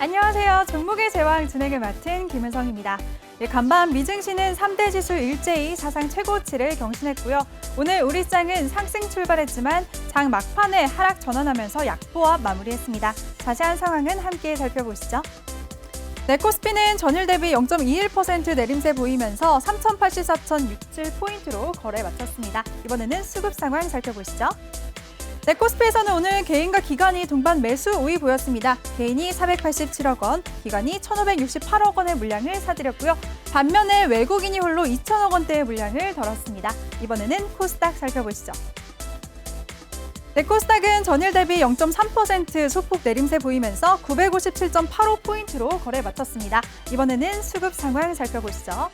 안녕하세요. 종목의 제왕 진행을 맡은 김은성입니다. 간밤 미증시는 3대 지수 일제히 사상 최고치를 경신했고요. 오늘 우리 시장은 상승 출발했지만 장 막판에 하락 전환하면서 약보합 마무리했습니다. 자세한 상황은 함께 살펴보시죠. 네, 코스피는 전일 대비 0.21% 내림세 보이면서 3,084.67포인트로 거래 마쳤습니다. 이번에는 수급 상황 살펴보시죠. 네, 코스피에서는 오늘 개인과 기관이 동반 매수 우위 보였습니다. 개인이 487억 원, 기관이 1,568억 원의 물량을 사들였고요. 반면에 외국인이 홀로 2,000억 원대의 물량을 덜었습니다. 이번에는 코스닥 살펴보시죠. 네, 코스닥은 전일 대비 0.3% 소폭 내림세 보이면서 957.85포인트로 거래 마쳤습니다. 이번에는 수급 상황 살펴보시죠.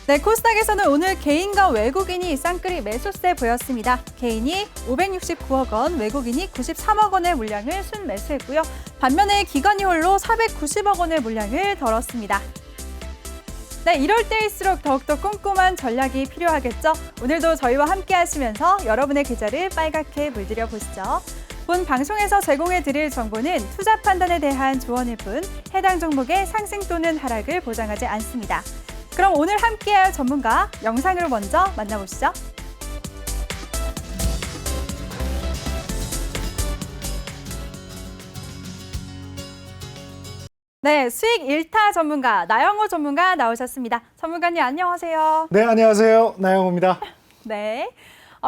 네, 코스닥에서는 오늘 개인과 외국인이 쌍끌이 매수세 보였습니다. 개인이 569억 원, 외국인이 93억 원의 물량을 순매수했고요. 반면에 기관이 홀로 490억 원의 물량을 덜었습니다. 네, 이럴 때일수록 더욱더 꼼꼼한 전략이 필요하겠죠. 오늘도 저희와 함께 하시면서 여러분의 계좌를 빨갛게 물들여 보시죠. 본 방송에서 제공해드릴 정보는 투자 판단에 대한 조언일 뿐 해당 종목의 상승 또는 하락을 보장하지 않습니다. 그럼 오늘 함께할 전문가 영상으로 먼저 만나보시죠. 네, 수익 1타 전문가 나영호 전문가 나오셨습니다. 전문가님 안녕하세요. 네, 안녕하세요. 나영호입니다. 네.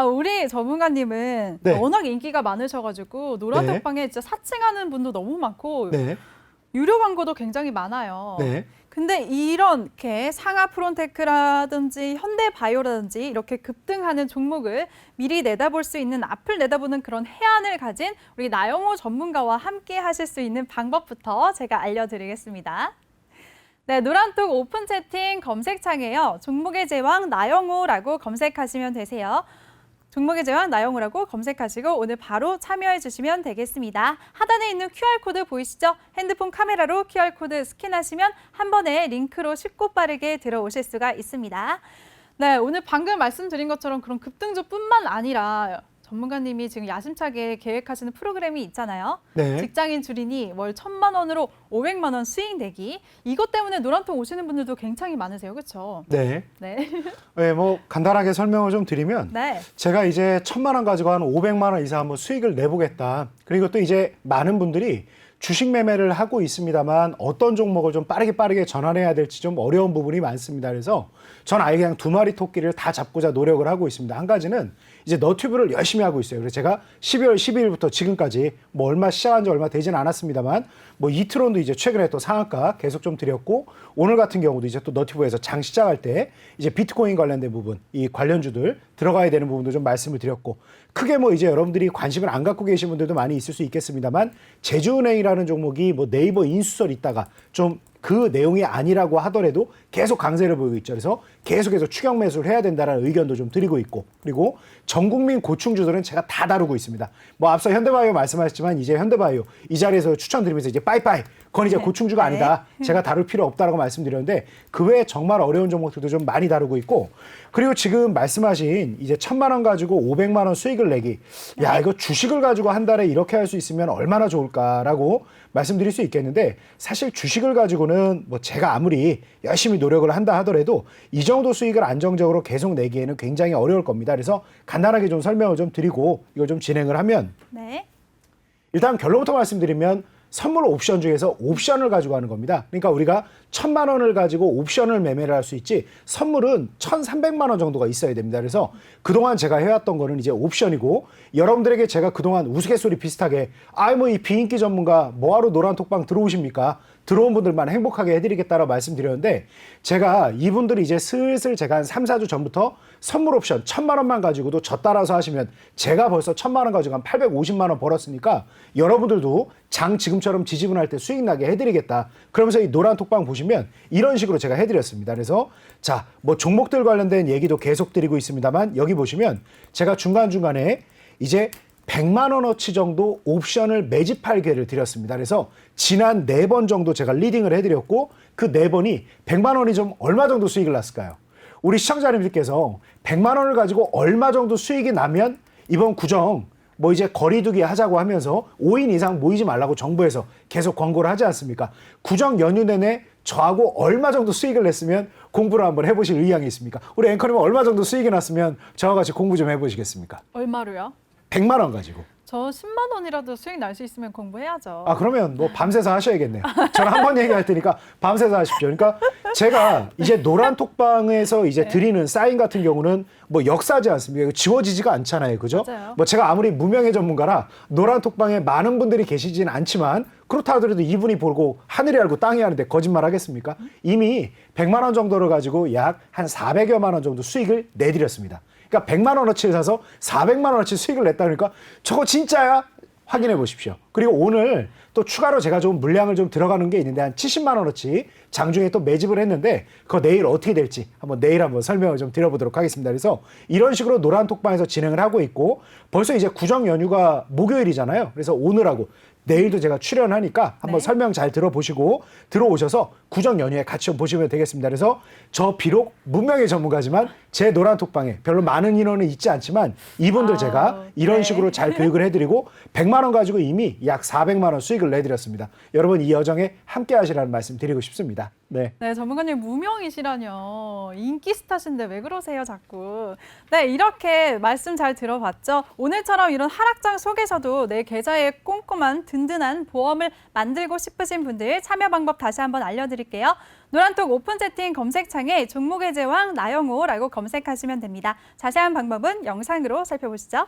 우리 전문가님은 네. 워낙 인기가 많으셔가지고 노란톡방에 진짜 사칭하는 분도 너무 많고 네. 유료 광고도 굉장히 많아요. 네. 근데 이렇게 상하 프론테크라든지 현대바이오라든지 이렇게 급등하는 종목을 미리 내다볼 수 있는 앞을 내다보는 그런 해안을 가진 우리 나영호 전문가와 함께 하실 수 있는 방법부터 제가 알려드리겠습니다. 네, 노란톡 오픈 채팅 검색창에요. 종목의 제왕 나영호라고 검색하시면 되세요. 종목의 제왕 나영호라고 검색하시고 오늘 바로 참여해 주시면 되겠습니다. 하단에 있는 QR코드 보이시죠? 핸드폰 카메라로 QR코드 스캔하시면 한 번에 링크로 쉽고 빠르게 들어오실 수가 있습니다. 네, 오늘 방금 말씀드린 것처럼 그런 급등주뿐만 아니라 전문가님이 지금 야심차게 계획하시는 프로그램이 있잖아요. 네. 직장인 줄이니 월 1,000만 원으로 500만 원 수익 내기. 이것 때문에 노란통 오시는 분들도 굉장히 많으세요. 그렇죠? 네. 네. 네, 뭐 간단하게 설명을 좀 드리면 네. 제가 이제 1,000만 원 가지고 한 500만 원 이상 한번 수익을 내보겠다. 그리고 또 이제 많은 분들이 주식 매매를 하고 있습니다만 어떤 종목을 좀 빠르게 전환해야 될지 좀 어려운 부분이 많습니다. 그래서 전 아예 그냥 2마리 토끼를 다 잡고자 노력을 하고 있습니다. 한 가지는 이제 너튜브를 열심히 하고 있어요. 그래서 제가 12월 12일부터 지금까지 뭐 얼마 시작한 지 얼마 되지는 않았습니다만 뭐 이트론도 이제 최근에 또 상한가 계속 좀 드렸고 오늘 같은 경우도 이제 또 너튜브에서 장 시작할 때 이제 비트코인 관련된 부분, 이 관련주들 들어가야 되는 부분도 좀 말씀을 드렸고 크게 뭐 이제 여러분들이 관심을 안 갖고 계신 분들도 많이 있을 수 있겠습니다만 제주은행이라는 종목이 뭐 네이버 인수설 있다가 좀 그 내용이 아니라고 하더라도 계속 강세를 보이고 있죠. 그래서 계속해서 추격 매수를 해야 된다는 의견도 좀 드리고 있고 그리고 전 국민 고충주들은 제가 다 다루고 있습니다. 뭐 앞서 현대바이오 말씀하셨지만 이제 현대바이오 이 자리에서 추천드리면서 이제 빠이빠이 그건 이제 고충주가 아니다. 제가 다룰 필요 없다라고 말씀드렸는데 그 외에 정말 어려운 종목들도 좀 많이 다루고 있고 그리고 지금 말씀하신 이제 1,000만 원 가지고 500만 원 수익을 내기 야 이거 주식을 가지고 한 달에 이렇게 할 수 있으면 얼마나 좋을까라고 말씀드릴 수 있겠는데 사실 주식을 가지고는 뭐 제가 아무리 열심히 노력을 한다 하더라도 이 정도 수익을 안정적으로 계속 내기에는 굉장히 어려울 겁니다. 그래서 간단하게 좀 설명을 좀 드리고 이걸 좀 진행을 하면 네. 일단 결론부터 말씀드리면 선물 옵션 중에서 옵션을 가지고 하는 겁니다. 그러니까 우리가 1,000만 원을 가지고 옵션을 매매를 할 수 있지 선물은 1,300만 원 정도가 있어야 됩니다. 그래서 그동안 제가 해왔던 거는 이제 옵션이고 여러분들에게 제가 그동안 우스갯소리 비슷하게 뭐 이 비인기 전문가 뭐하러 노란톡방 들어오십니까? 들어온 분들만 행복하게 해드리겠다라고 말씀드렸는데 제가 이분들이 이제 슬슬 제가 한 3, 4주 전부터 선물 옵션 1,000만 원만 가지고도 저 따라서 하시면 제가 벌써 1,000만 원 가지고 한 850만 원 벌었으니까 여러분들도 장 지금처럼 지지분할 때 수익 나게 해드리겠다. 그러면서 이 노란톡방 보시면 이런 식으로 제가 해드렸습니다. 그래서 자, 뭐 종목들 관련된 얘기도 계속 드리고 있습니다만 여기 보시면 제가 중간중간에 이제 100만 원어치 정도 옵션을 매집할 기회를 드렸습니다. 그래서 지난 4번 정도 제가 리딩을 해드렸고 그 4번이 100만 원이 좀 얼마 정도 수익을 났을까요? 우리 시청자님들께서 100만 원을 가지고 얼마 정도 수익이 나면 이번 구정 뭐 이제 거리두기 하자고 하면서 5인 이상 모이지 말라고 정부에서 계속 권고를 하지 않습니까? 구정 연휴 내내 저하고 얼마 정도 수익을 냈으면 공부를 한번 해보실 의향이 있습니까? 우리 앵커님은 얼마 정도 수익이 났으면 저와 같이 공부 좀 해보시겠습니까? 얼마로요? 100만 원 가지고. 저 10만 원이라도 수익 날 수 있으면 공부해야죠. 아, 그러면 뭐 밤새서 하셔야겠네요. 저는 한 번 얘기할 테니까 밤새서 하십시오. 그러니까 제가 이제 노란 톡방에서 이제 드리는 사인 같은 경우는 뭐 역사지 않습니까? 이거 지워지지가 않잖아요. 그죠? 맞아요. 뭐 제가 아무리 무명의 전문가라 노란 톡방에 많은 분들이 계시지는 않지만 그렇다 하더라도 이분이 보고 하늘이 알고 땅이 아는데 거짓말 하겠습니까? 이미 100만 원 정도를 가지고 약 한 400여만 원 정도 수익을 내드렸습니다. 그러니까 100만 원어치를 사서 400만 원어치 수익을 냈다 그러니까 저거 진짜야? 확인해 보십시오. 그리고 오늘 또 추가로 제가 좀 물량을 좀 들어가는 게 있는데 한 70만 원어치 장중에 또 매집을 했는데 그거 내일 어떻게 될지 내일 한번 설명을 좀 드려보도록 하겠습니다. 그래서 이런 식으로 노란 톡방에서 진행을 하고 있고 벌써 이제 구정 연휴가 목요일이잖아요. 그래서 오늘하고 내일도 제가 출연하니까 한번 네. 설명 잘 들어보시고 들어오셔서 구정 연휴에 같이 좀 보시면 되겠습니다. 그래서 저 비록 문명의 전문가지만 제 노란 톡방에 별로 많은 인원은 있지 않지만 이분들 제가 이런 네. 식으로 잘 교육을 해드리고 100만 원 가지고 이미 약 400만 원 수익을 내드렸습니다. 여러분 이 여정에 함께 하시라는 말씀 드리고 싶습니다. 네. 네, 전문가님 무명이시라뇨. 인기 스타신데 왜 그러세요, 자꾸. 네, 이렇게 말씀 잘 들어봤죠? 오늘처럼 이런 하락장 속에서도 내 계좌에 꼼꼼한 든든한 보험을 만들고 싶으신 분들 참여 방법 다시 한번 알려드릴게요. 노란톡 오픈 채팅 검색창에 종목의 제왕 나영호라고 검색하시면 됩니다. 자세한 방법은 영상으로 살펴보시죠.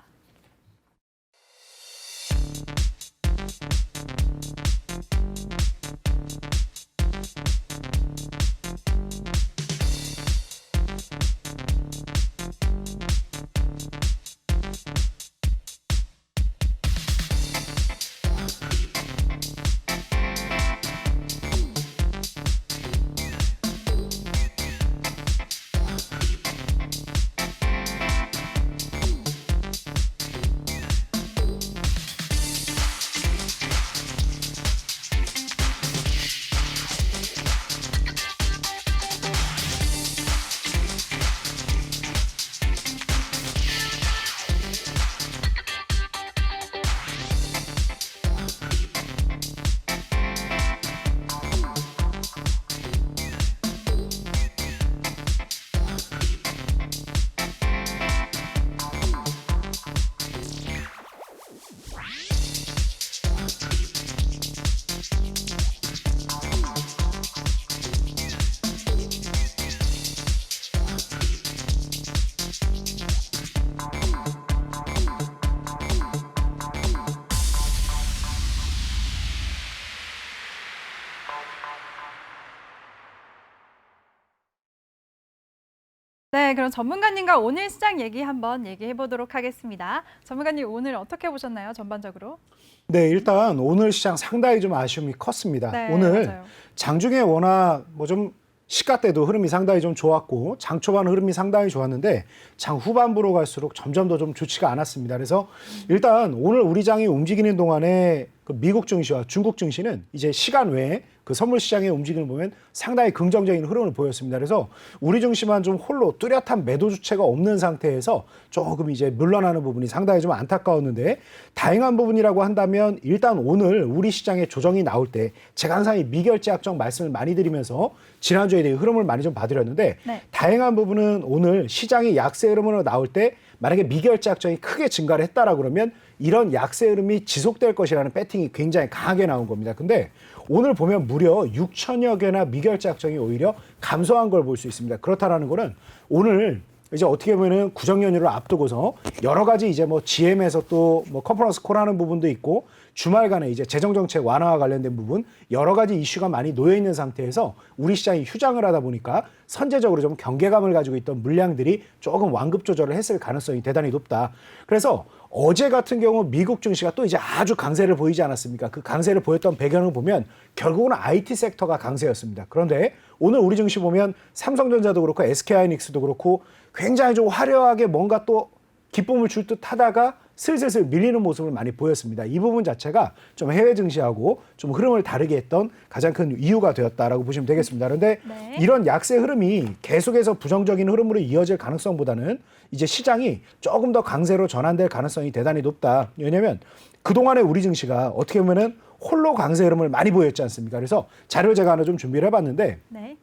네, 그럼 전문가님과 오늘 시장 얘기 한번 얘기해 보도록 하겠습니다. 전문가님 오늘 어떻게 보셨나요, 전반적으로? 네, 일단 오늘 시장 상당히 좀 아쉬움이 컸습니다. 네, 오늘 맞아요. 장중에 워낙 좀 시가 때도 흐름이 상당히 좀 좋았고 장 초반 흐름이 상당히 좋았는데 장 후반부로 갈수록 점점 더 좀 좋지가 않았습니다. 그래서 일단 오늘 우리 장이 움직이는 동안에 그 미국 증시와 중국 증시는 이제 시간 외에 그 선물 시장의 움직임을 보면 상당히 긍정적인 흐름을 보였습니다. 그래서 우리 증시만 좀 홀로 뚜렷한 매도 주체가 없는 상태에서 조금 이제 물러나는 부분이 상당히 좀 안타까웠는데 다행한 부분이라고 한다면 일단 오늘 우리 시장에 조정이 나올 때 제가 항상 이 미결제 약정 말씀을 많이 드리면서 지난주에 대해 흐름을 많이 좀 봐드렸는데 네. 다행한 부분은 오늘 시장이 약세 흐름으로 나올 때 만약에 미결제 약정이 크게 증가를 했다라 그러면 이런 약세 흐름이 지속될 것이라는 배팅이 굉장히 강하게 나온 겁니다. 근데 오늘 보면 무려 6천여 개나 미결제 약정이 오히려 감소한 걸 볼 수 있습니다. 그렇다라는 거는 오늘 이제 어떻게 보면은 구정 연휴를 앞두고서 여러 가지 이제 뭐 GM에서 또 뭐 컨퍼런스 콜하는 부분도 있고 주말간에 이제 재정정책 완화와 관련된 부분 여러 가지 이슈가 많이 놓여 있는 상태에서 우리 시장이 휴장을 하다 보니까 선제적으로 좀 경계감을 가지고 있던 물량들이 조금 완급 조절을 했을 가능성이 대단히 높다. 그래서 어제 같은 경우 미국 증시가 또 이제 아주 강세를 보이지 않았습니까? 그 강세를 보였던 배경을 보면 결국은 IT 섹터가 강세였습니다. 그런데 오늘 우리 증시 보면 삼성전자도 그렇고 SK하이닉스도 그렇고 굉장히 좀 화려하게 뭔가 또 기쁨을 줄 듯 하다가 슬슬 밀리는 모습을 많이 보였습니다. 이 부분 자체가 좀 해외 증시하고 좀 흐름을 다르게 했던 가장 큰 이유가 되었다라고 보시면 되겠습니다. 그런데 네. 이런 약세 흐름이 계속해서 부정적인 흐름으로 이어질 가능성보다는 이제 시장이 조금 더 강세로 전환될 가능성이 대단히 높다. 왜냐하면 그동안의 우리 증시가 어떻게 보면은 홀로 강세 흐름을 많이 보였지 않습니까? 그래서 자료를 제가 하나 좀 준비를 해봤는데 네.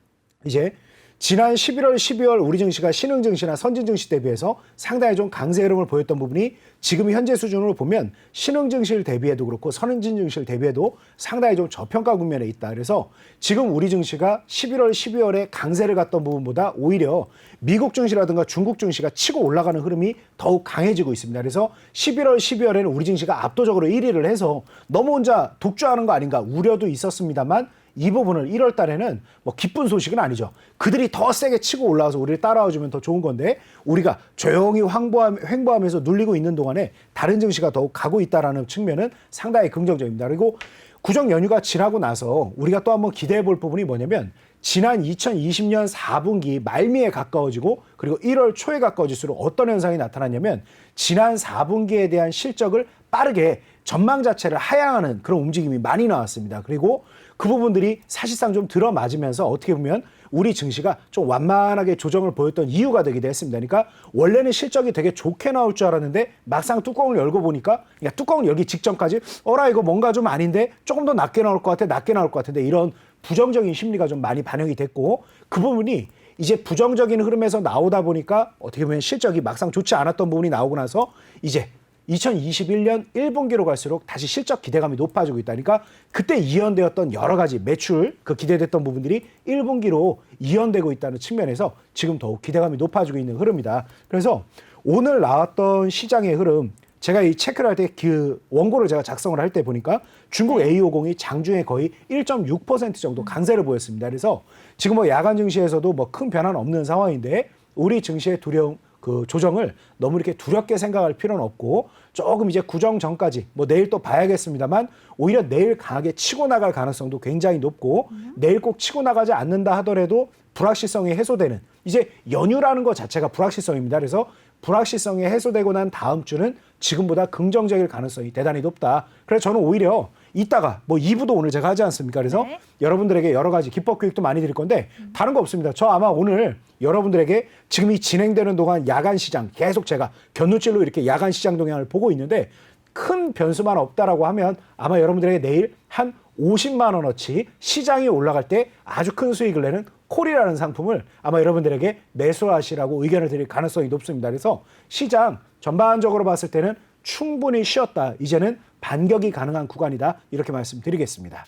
이제 지난 11월, 12월 우리 증시가 신흥 증시나 선진 증시 대비해서 상당히 좀 강세 흐름을 보였던 부분이 지금 현재 수준으로 보면 신흥 증시를 대비해도 그렇고 선진 증시를 대비해도 상당히 좀 저평가 국면에 있다. 그래서 지금 우리 증시가 11월, 12월에 강세를 갔던 부분보다 오히려 미국 증시라든가 중국 증시가 치고 올라가는 흐름이 더욱 강해지고 있습니다. 그래서 11월, 12월에는 우리 증시가 압도적으로 1위를 해서 너무 혼자 독주하는 거 아닌가 우려도 있었습니다만 이 부분을 1월 달에는 뭐 기쁜 소식은 아니죠. 그들이 더 세게 치고 올라와서 우리를 따라와주면 더 좋은 건데 우리가 조용히 횡보하면서 눌리고 있는 동안에 다른 증시가 더욱 가고 있다는 측면은 상당히 긍정적입니다. 그리고 구정 연휴가 지나고 나서 우리가 또 한번 기대해 볼 부분이 뭐냐면 지난 2020년 4분기 말미에 가까워지고 그리고 1월 초에 가까워질수록 어떤 현상이 나타났냐면 지난 4분기에 대한 실적을 빠르게 전망 자체를 하향하는 그런 움직임이 많이 나왔습니다. 그리고 그 부분들이 사실상 좀 들어맞으면서 어떻게 보면 우리 증시가 좀 완만하게 조정을 보였던 이유가 되기도 했습니다. 그러니까 원래는 실적이 되게 좋게 나올 줄 알았는데 막상 뚜껑을 열고 보니까 그러니까 뚜껑을 열기 직전까지 어라 이거 뭔가 좀 아닌데 조금 더 낮게 나올 것 같아 낮게 나올 것 같은데 이런 부정적인 심리가 좀 많이 반영이 됐고 그 부분이 이제 부정적인 흐름에서 나오다 보니까 어떻게 보면 실적이 막상 좋지 않았던 부분이 나오고 나서 이제 2021년 1분기로 갈수록 다시 실적 기대감이 높아지고 있다니까 그때 이연되었던 여러 가지 매출 그 기대됐던 부분들이 1분기로 이연되고 있다는 측면에서 지금 더욱 기대감이 높아지고 있는 흐름이다. 그래서 오늘 나왔던 시장의 흐름 제가 이 체크를 할 때 그 원고를 제가 작성을 할 때 보니까 중국 A50이 장중에 거의 1.6% 정도 강세를 보였습니다. 그래서 지금 뭐 야간 증시에서도 뭐 큰 변화는 없는 상황인데 우리 증시의 두려움 그 조정을 너무 이렇게 두렵게 생각할 필요는 없고 조금 이제 구정 전까지 뭐 내일 또 봐야겠습니다만 오히려 내일 강하게 치고 나갈 가능성도 굉장히 높고 내일 꼭 치고 나가지 않는다 하더라도 불확실성이 해소되는 이제 연휴라는 것 자체가 불확실성입니다. 그래서 불확실성이 해소되고 난 다음 주는 지금보다 긍정적일 가능성이 대단히 높다. 그래서 저는 오히려 이따가 뭐 2부도 오늘 제가 하지 않습니까? 그래서 네. 여러분들에게 여러 가지 기법 교육도 많이 드릴 건데 다른 거 없습니다. 저 아마 오늘 여러분들에게 지금 이 진행되는 동안 야간 시장 계속 제가 견눈질로 이렇게 야간 시장 동향을 보고 있는데 큰 변수만 없다라고 하면 아마 여러분들에게 내일 한 50만 원어치 시장이 올라갈 때 아주 큰 수익을 내는 콜이라는 상품을 아마 여러분들에게 매수하시라고 의견을 드릴 가능성이 높습니다. 그래서 시장 전반적으로 봤을 때는 충분히 쉬었다. 이제는 반격이 가능한 구간이다. 이렇게 말씀드리겠습니다.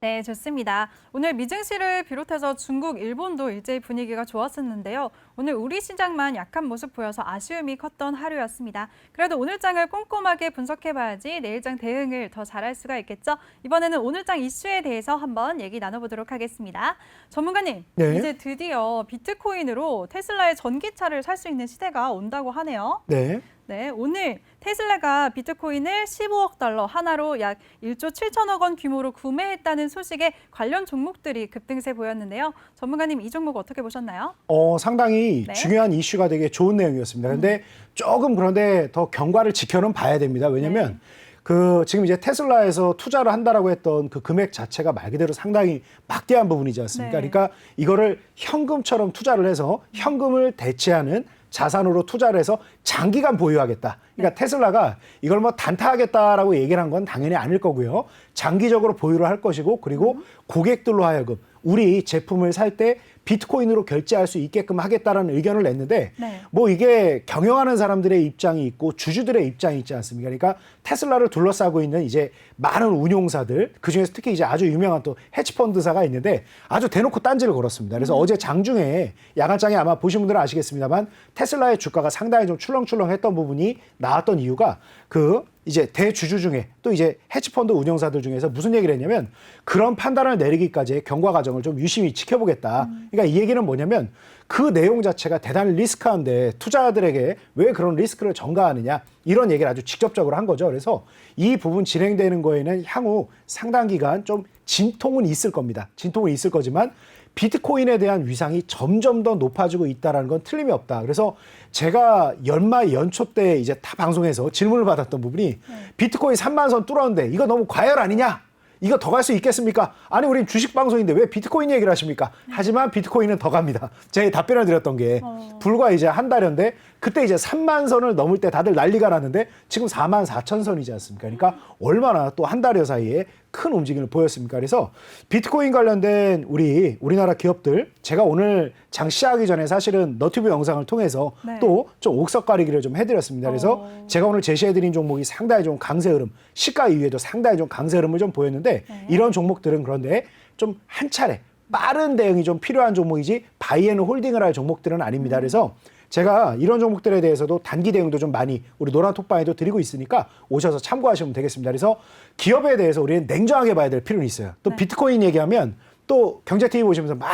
네, 좋습니다. 오늘 미증시를 비롯해서 중국, 일본도 일제히 분위기가 좋았었는데요. 오늘 우리 시장만 약한 모습 보여서 아쉬움이 컸던 하루였습니다. 그래도 오늘장을 꼼꼼하게 분석해봐야지 내일장 대응을 더 잘할 수가 있겠죠. 이번에는 오늘장 이슈에 대해서 한번 얘기 나눠보도록 하겠습니다. 전문가님, 네. 이제 드디어 비트코인으로 테슬라의 전기차를 살 수 있는 시대가 온다고 하네요. 네. 네, 오늘 테슬라가 비트코인을 15억 달러 하나로 약 1조 7천억 원 규모로 구매했다는 소식에 관련 종목들이 급등세 보였는데요. 전문가님 이 종목 어떻게 보셨나요? 상당히 네. 중요한 이슈가 되게 좋은 내용이었습니다. 그런데 조금 그런데 더 경과를 지켜는 봐야 됩니다. 왜냐하면 그 지금 이제 테슬라에서 투자를 한다라고 했던 그 금액 자체가 말 그대로 상당히 막대한 부분이지 않습니까? 네. 그러니까 이거를 현금처럼 투자를 해서 현금을 대체하는 자산으로 투자를 해서 장기간 보유하겠다. 그러니까 테슬라가 이걸 뭐 단타하겠다라고 얘기를 한 건 당연히 아닐 거고요. 장기적으로 보유를 할 것이고 그리고 고객들로 하여금 우리 제품을 살 때 비트코인으로 결제할 수 있게끔 하겠다라는 의견을 냈는데 네. 뭐 이게 경영하는 사람들의 입장이 있고 주주들의 입장이 있지 않습니까? 그러니까 테슬라를 둘러싸고 있는 이제 많은 운용사들 그중에서 특히 이제 아주 유명한 또 헤지펀드사가 있는데 아주 대놓고 딴지를 걸었습니다. 그래서 어제 장중에 야간장에 아마 보신 분들은 아시겠습니다만 테슬라의 주가가 상당히 좀 출렁출렁했던 부분이 나왔던 이유가 그 이제 대주주 중에 또 이제 헤지펀드 운용사들 중에서 무슨 얘기를 했냐면 그런 판단을 내리기까지의 경과 과정을 좀 유심히 지켜보겠다. 그러니까 이 얘기는 뭐냐면 그 내용 자체가 대단히 리스크한데 투자자들에게 왜 그런 리스크를 전가하느냐 이런 얘기를 아주 직접적으로 한 거죠. 그래서 이 부분 진행되는 거에는 향후 상당 기간 좀 진통은 있을 겁니다. 진통은 있을 거지만 비트코인에 대한 위상이 점점 더 높아지고 있다는 건 틀림이 없다. 그래서 제가 연말 연초 때 이제 타 방송에서 질문을 받았던 부분이 비트코인 3만 선 뚫었는데 이거 너무 과열 아니냐? 이거 더 갈 수 있겠습니까? 아니, 우린 주식 방송인데 왜 비트코인 얘기를 하십니까? 하지만 비트코인은 더 갑니다. 제가 답변을 드렸던 게 불과 이제 한 달인데 그때 이제 3만 선을 넘을 때 다들 난리가 났는데 지금 4만 4천 선이지 않습니까? 그러니까 얼마나 또 한 달여 사이에 큰 움직임을 보였습니까? 그래서 비트코인 관련된 우리나라 기업들, 제가 오늘 장 시작하기 전에 사실은 너튜브 영상을 통해서 네. 또 좀 옥석 가리기를 좀 해드렸습니다. 그래서 제가 오늘 제시해드린 종목이 상당히 좀 강세 흐름, 시가 이후에도 상당히 좀 강세 흐름을 좀 보였는데 이런 종목들은 그런데 좀 한 차례 빠른 대응이 좀 필요한 종목이지 바이앤홀딩을 할 종목들은 아닙니다. 그래서 제가 이런 종목들에 대해서도 단기 대응도 좀 많이 우리 노란톡방에도 드리고 있으니까 오셔서 참고하시면 되겠습니다. 그래서 기업에 대해서 우리는 냉정하게 봐야 될 필요는 있어요. 또 비트코인 얘기하면 또 경제TV 보시면서 막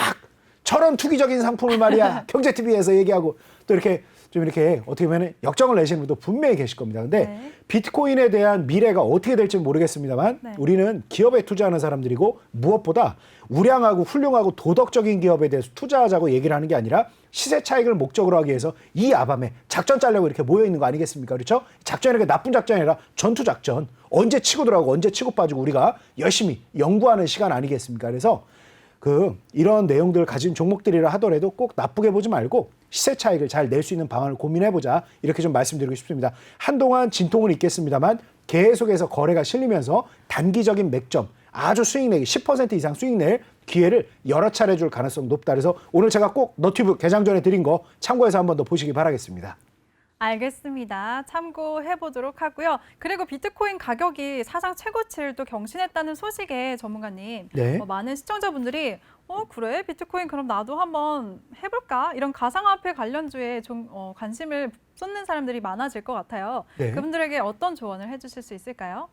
저런 투기적인 상품을 말이야 경제TV에서 얘기하고 또 이렇게 좀 이렇게 어떻게 보면 역정을 내시는 분도 분명히 계실 겁니다. 근데 비트코인에 대한 미래가 어떻게 될지 모르겠습니다만 우리는 기업에 투자하는 사람들이고 무엇보다 우량하고 훌륭하고 도덕적인 기업에 대해서 투자하자고 얘기를 하는 게 아니라 시세 차익을 목적으로 하기 위해서 이 아밤에 작전 짜려고 이렇게 모여 있는 거 아니겠습니까? 그렇죠? 작전이 나쁜 작전이 아니라 전투 작전. 언제 치고 들어가고 언제 치고 빠지고 우리가 열심히 연구하는 시간 아니겠습니까? 그래서 이런 내용들을 가진 종목들이라 하더라도 꼭 나쁘게 보지 말고 시세 차익을 잘 낼 수 있는 방안을 고민해보자. 이렇게 좀 말씀드리고 싶습니다. 한동안 진통은 있겠습니다만 계속해서 거래가 실리면서 단기적인 맥점, 아주 수익 내기 10% 이상 수익 낼 기회를 여러 차례 줄 가능성이 높다. 그래서 오늘 제가 꼭 너튜브 개장 전에 드린 거 참고해서 한 번 더 보시기 바라겠습니다. 알겠습니다. 참고해 보도록 하고요. 그리고 비트코인 가격이 사상 최고치를 또 경신했다는 소식에 전문가님, 네. 많은 시청자분들이 그래? 비트코인 그럼 나도 한번 해볼까? 이런 가상화폐 관련주에 좀 관심을 쏟는 사람들이 많아질 것 같아요. 네. 그분들에게 어떤 조언을 해주실 수 있을까요?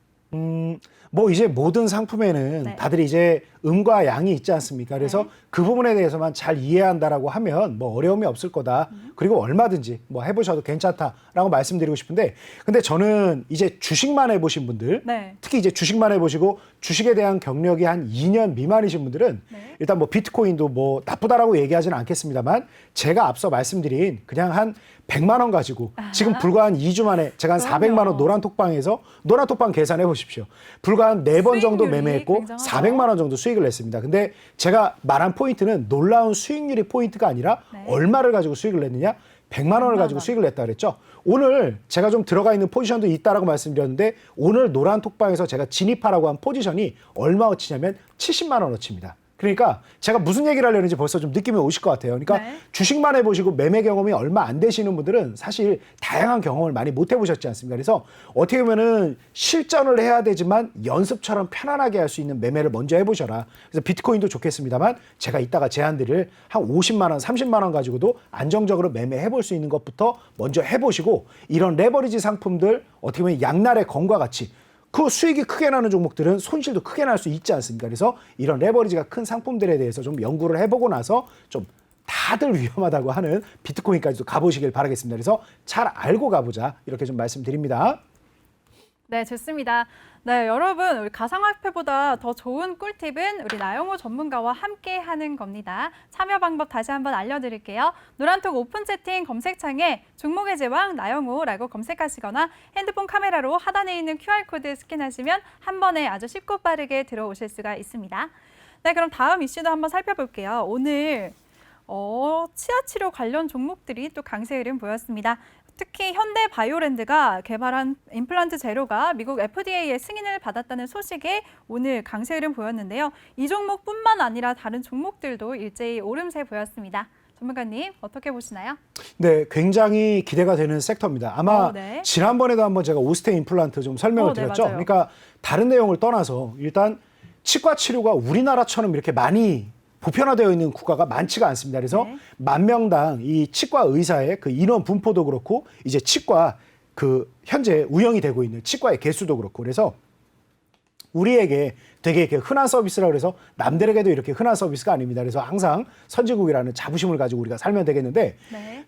뭐 이제 모든 상품에는 네. 다들 이제 음과 양이 있지 않습니까? 그래서 그 부분에 대해서만 잘 이해한다라고 하면 뭐 어려움이 없을 거다. 그리고 얼마든지 뭐 해보셔도 괜찮다라고 말씀드리고 싶은데, 근데 저는 이제 주식만 해보신 분들, 네. 특히 이제 주식만 해보시고 주식에 대한 경력이 한 2년 미만이신 분들은 일단 뭐 비트코인도 뭐 나쁘다라고 얘기하지는 않겠습니다만 제가 앞서 말씀드린 그냥 한 100만 원 가지고 지금 불과 한 2주 만에 제가 한 400만 원 노란톡방에서 노란톡방 계산해 보십시오. 불과 한 4번 정도 수익률이 매매했고 굉장하죠. 400만 원 정도 수익을 냈습니다. 근데 제가 말한 포인트는 놀라운 수익률이 포인트가 아니라 얼마를 가지고 수익을 냈느냐? 100만 원을 가지고 수익을 냈다 그랬죠. 오늘 제가 좀 들어가 있는 포지션도 있다라고 말씀드렸는데 오늘 노란톡방에서 제가 진입하라고 한 포지션이 얼마어치냐면 70만 원어치입니다. 그러니까 제가 무슨 얘기를 하려는지 벌써 좀 느낌이 오실 것 같아요. 그러니까 주식만 해보시고 매매 경험이 얼마 안 되시는 분들은 사실 다양한 경험을 많이 못 해보셨지 않습니까? 그래서 어떻게 보면은 실전을 해야 되지만 연습처럼 편안하게 할 수 있는 매매를 먼저 해보셔라. 그래서 비트코인도 좋겠습니다만 제가 이따가 제안드릴 한 50만 원, 30만 원 가지고도 안정적으로 매매해볼 수 있는 것부터 먼저 해보시고 이런 레버리지 상품들 어떻게 보면 양날의 검과 같이 그 수익이 크게 나는 종목들은 손실도 크게 날 수 있지 않습니까? 그래서 이런 레버리지가 큰 상품들에 대해서 좀 연구를 해보고 나서 좀 다들 위험하다고 하는 비트코인까지도 가보시길 바라겠습니다. 그래서 잘 알고 가보자 이렇게 좀 말씀드립니다. 네, 좋습니다. 네, 여러분, 우리 가상화폐보다 더 좋은 꿀팁은 우리 나영호 전문가와 함께 하는 겁니다. 참여 방법 다시 한번 알려드릴게요. 노란톡 오픈 채팅 검색창에 종목의 제왕 나영호라고 검색하시거나 핸드폰 카메라로 하단에 있는 QR코드 스캔하시면 한 번에 아주 쉽고 빠르게 들어오실 수가 있습니다. 네, 그럼 다음 이슈도 한번 살펴볼게요. 오늘 치아 치료 관련 종목들이 또 강세 흐름 보였습니다. 특히 현대바이오랜드가 개발한 임플란트 제로가 미국 FDA의 승인을 받았다는 소식에 오늘 강세 흐름 보였는데요. 이 종목뿐만 아니라 다른 종목들도 일제히 오름세 보였습니다. 전문가님 어떻게 보시나요? 네, 굉장히 기대가 되는 섹터입니다. 아마 지난번에도 한번 제가 오스테 임플란트 좀 설명을 드렸죠. 맞아요. 그러니까 다른 내용을 떠나서 일단 치과 치료가 우리나라처럼 이렇게 많이 보편화되어 있는 국가가 많지가 않습니다. 그래서 10,000명당 이 치과 의사의 그 인원 분포도 그렇고 이제 치과 현재 운영이 되고 있는 치과의 개수도 그렇고 그래서 우리에게 되게 이렇게 흔한 서비스라 그래서 남들에게도 이렇게 흔한 서비스가 아닙니다. 그래서 항상 선진국이라는 자부심을 가지고 우리가 살면 되겠는데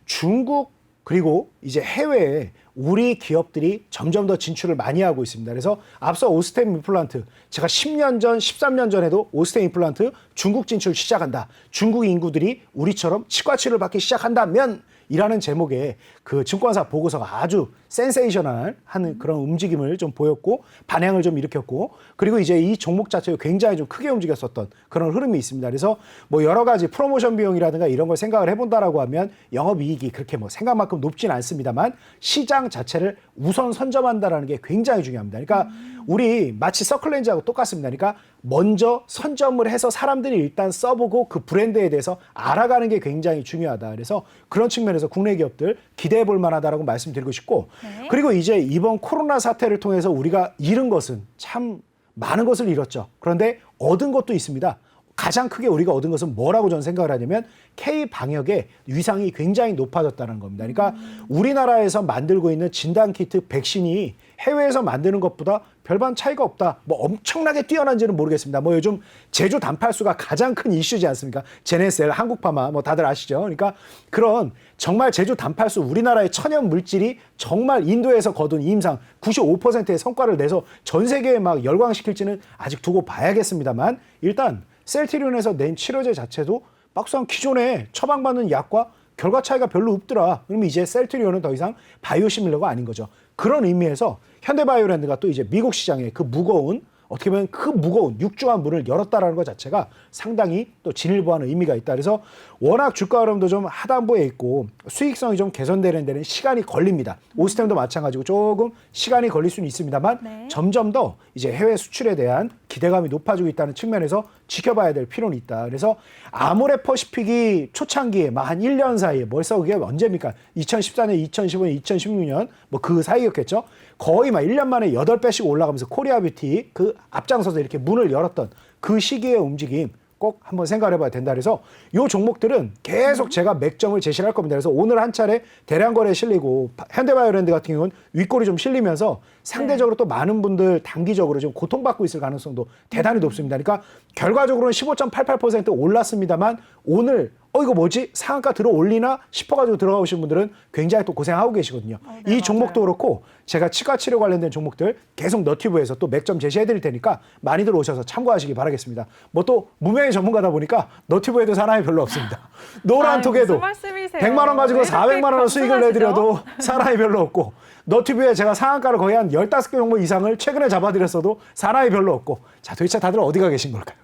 중국 그리고 이제 해외에 우리 기업들이 점점 더 진출을 많이 하고 있습니다. 그래서 앞서 오스템 임플란트, 제가 10년 전, 13년 전에도 오스템 임플란트 중국 진출 시작한다. 중국 인구들이 우리처럼 치과 치료를 받기 시작한다면 이라는 제목의 그 증권사 보고서가 아주 센세이셔널한 그런 움직임을 좀 보였고 반향을 좀 일으켰고 그리고 이제 이 종목 자체가 굉장히 좀 크게 움직였었던 그런 흐름이 있습니다. 그래서 뭐 여러 가지 프로모션 비용이라든가 이런 걸 생각을 해본다라고 하면 영업이익이 그렇게 뭐 생각만큼 높진 않습니다만 시장 자체를 우선 선점한다라는 게 굉장히 중요합니다. 그러니까 우리 마치 서클렌즈하고 똑같습니다. 그러니까 먼저 선점을 해서 사람들이 일단 써보고 그 브랜드에 대해서 알아가는 게 굉장히 중요하다. 그래서 그런 측면에서 국내 기업들 기대해 볼 만하다라고 말씀드리고 싶고 네. 그리고 이제 이번 코로나 사태를 통해서 우리가 잃은 것은 참 많은 것을 잃었죠. 그런데 얻은 것도 있습니다. 가장 크게 우리가 얻은 것은 뭐라고 저는 생각을 하냐면 K-방역의 위상이 굉장히 높아졌다는 겁니다. 그러니까 우리나라에서 만들고 있는 진단키트 백신이 해외에서 만드는 것보다 별반 차이가 없다. 뭐 엄청나게 뛰어난지는 모르겠습니다. 뭐 요즘 제조 단팔수가 가장 큰 이슈지 않습니까? 제네셀, 한국파마 뭐 다들 아시죠? 그러니까 그런 정말 제조 단팔수 우리나라의 천연 물질이 정말 인도에서 거둔 임상 95%의 성과를 내서 전 세계에 막 열광시킬지는 아직 두고 봐야겠습니다만 일단 셀트리온에서 낸 치료제 자체도 막상 기존에 처방받는 약과 결과 차이가 별로 없더라. 그러면 이제 셀트리온은 더 이상 바이오시밀러가 아닌 거죠. 그런 의미에서 현대바이오랜드가 또 이제 미국 시장에 그 무거운 어떻게 보면 그 무거운 육중한 문을 열었다라는 것 자체가 상당히 또 진일보하는 의미가 있다. 그래서 워낙 주가 흐름도 좀 하단부에 있고 수익성이 좀 개선되는 데는 시간이 걸립니다. 오스템도 마찬가지고 조금 시간이 걸릴 수는 있습니다만 네. 점점 더 이제 해외 수출에 대한 기대감이 높아지고 있다는 측면에서 지켜봐야 될 필요는 있다. 그래서 아모레 퍼시픽이 초창기에 막 한 1년 사이에 벌써 그게 언제입니까? 2014년, 2015년, 2016년 뭐 그 사이였겠죠. 거의 막 1년 만에 8배씩 올라가면서 코리아 뷰티 그 앞장서서 이렇게 문을 열었던 그 시기의 움직임 꼭 한번 생각을 해봐야 된다. 그래서 이 종목들은 계속 제가 맥점을 제시할 겁니다. 그래서 오늘 한 차례 대량 거래 실리고 현대바이오랜드 같은 경우는 윗골이 좀 실리면서 상대적으로 또 많은 분들 단기적으로 좀 고통받고 있을 가능성도 대단히 높습니다. 그러니까 결과적으로는 15.88% 올랐습니다만 오늘 이거 뭐지? 상한가 들어 올리나 싶어가지고 들어가오신 분들은 굉장히 또 고생하고 계시거든요. 네, 이 종목도 맞아요. 그렇고 제가 치과 치료 관련된 종목들 계속 너튜브에서 또 맥점 제시해드릴 테니까 많이들 오셔서 참고하시기 바라겠습니다. 뭐 또 무명의 전문가다 보니까 너튜브에도 사람이 별로 없습니다. 노란톡에도 무슨 말씀이세요? 100만 원 가지고 왜 이렇게 400만 원을 수익을 겸손하시죠? 내드려도 사람이 별로 없고 너튜브에 제가 상한가를 거의 한 15개 정도 이상을 최근에 잡아드렸어도 사람이 별로 없고 자 도대체 다들 어디가 계신 걸까요?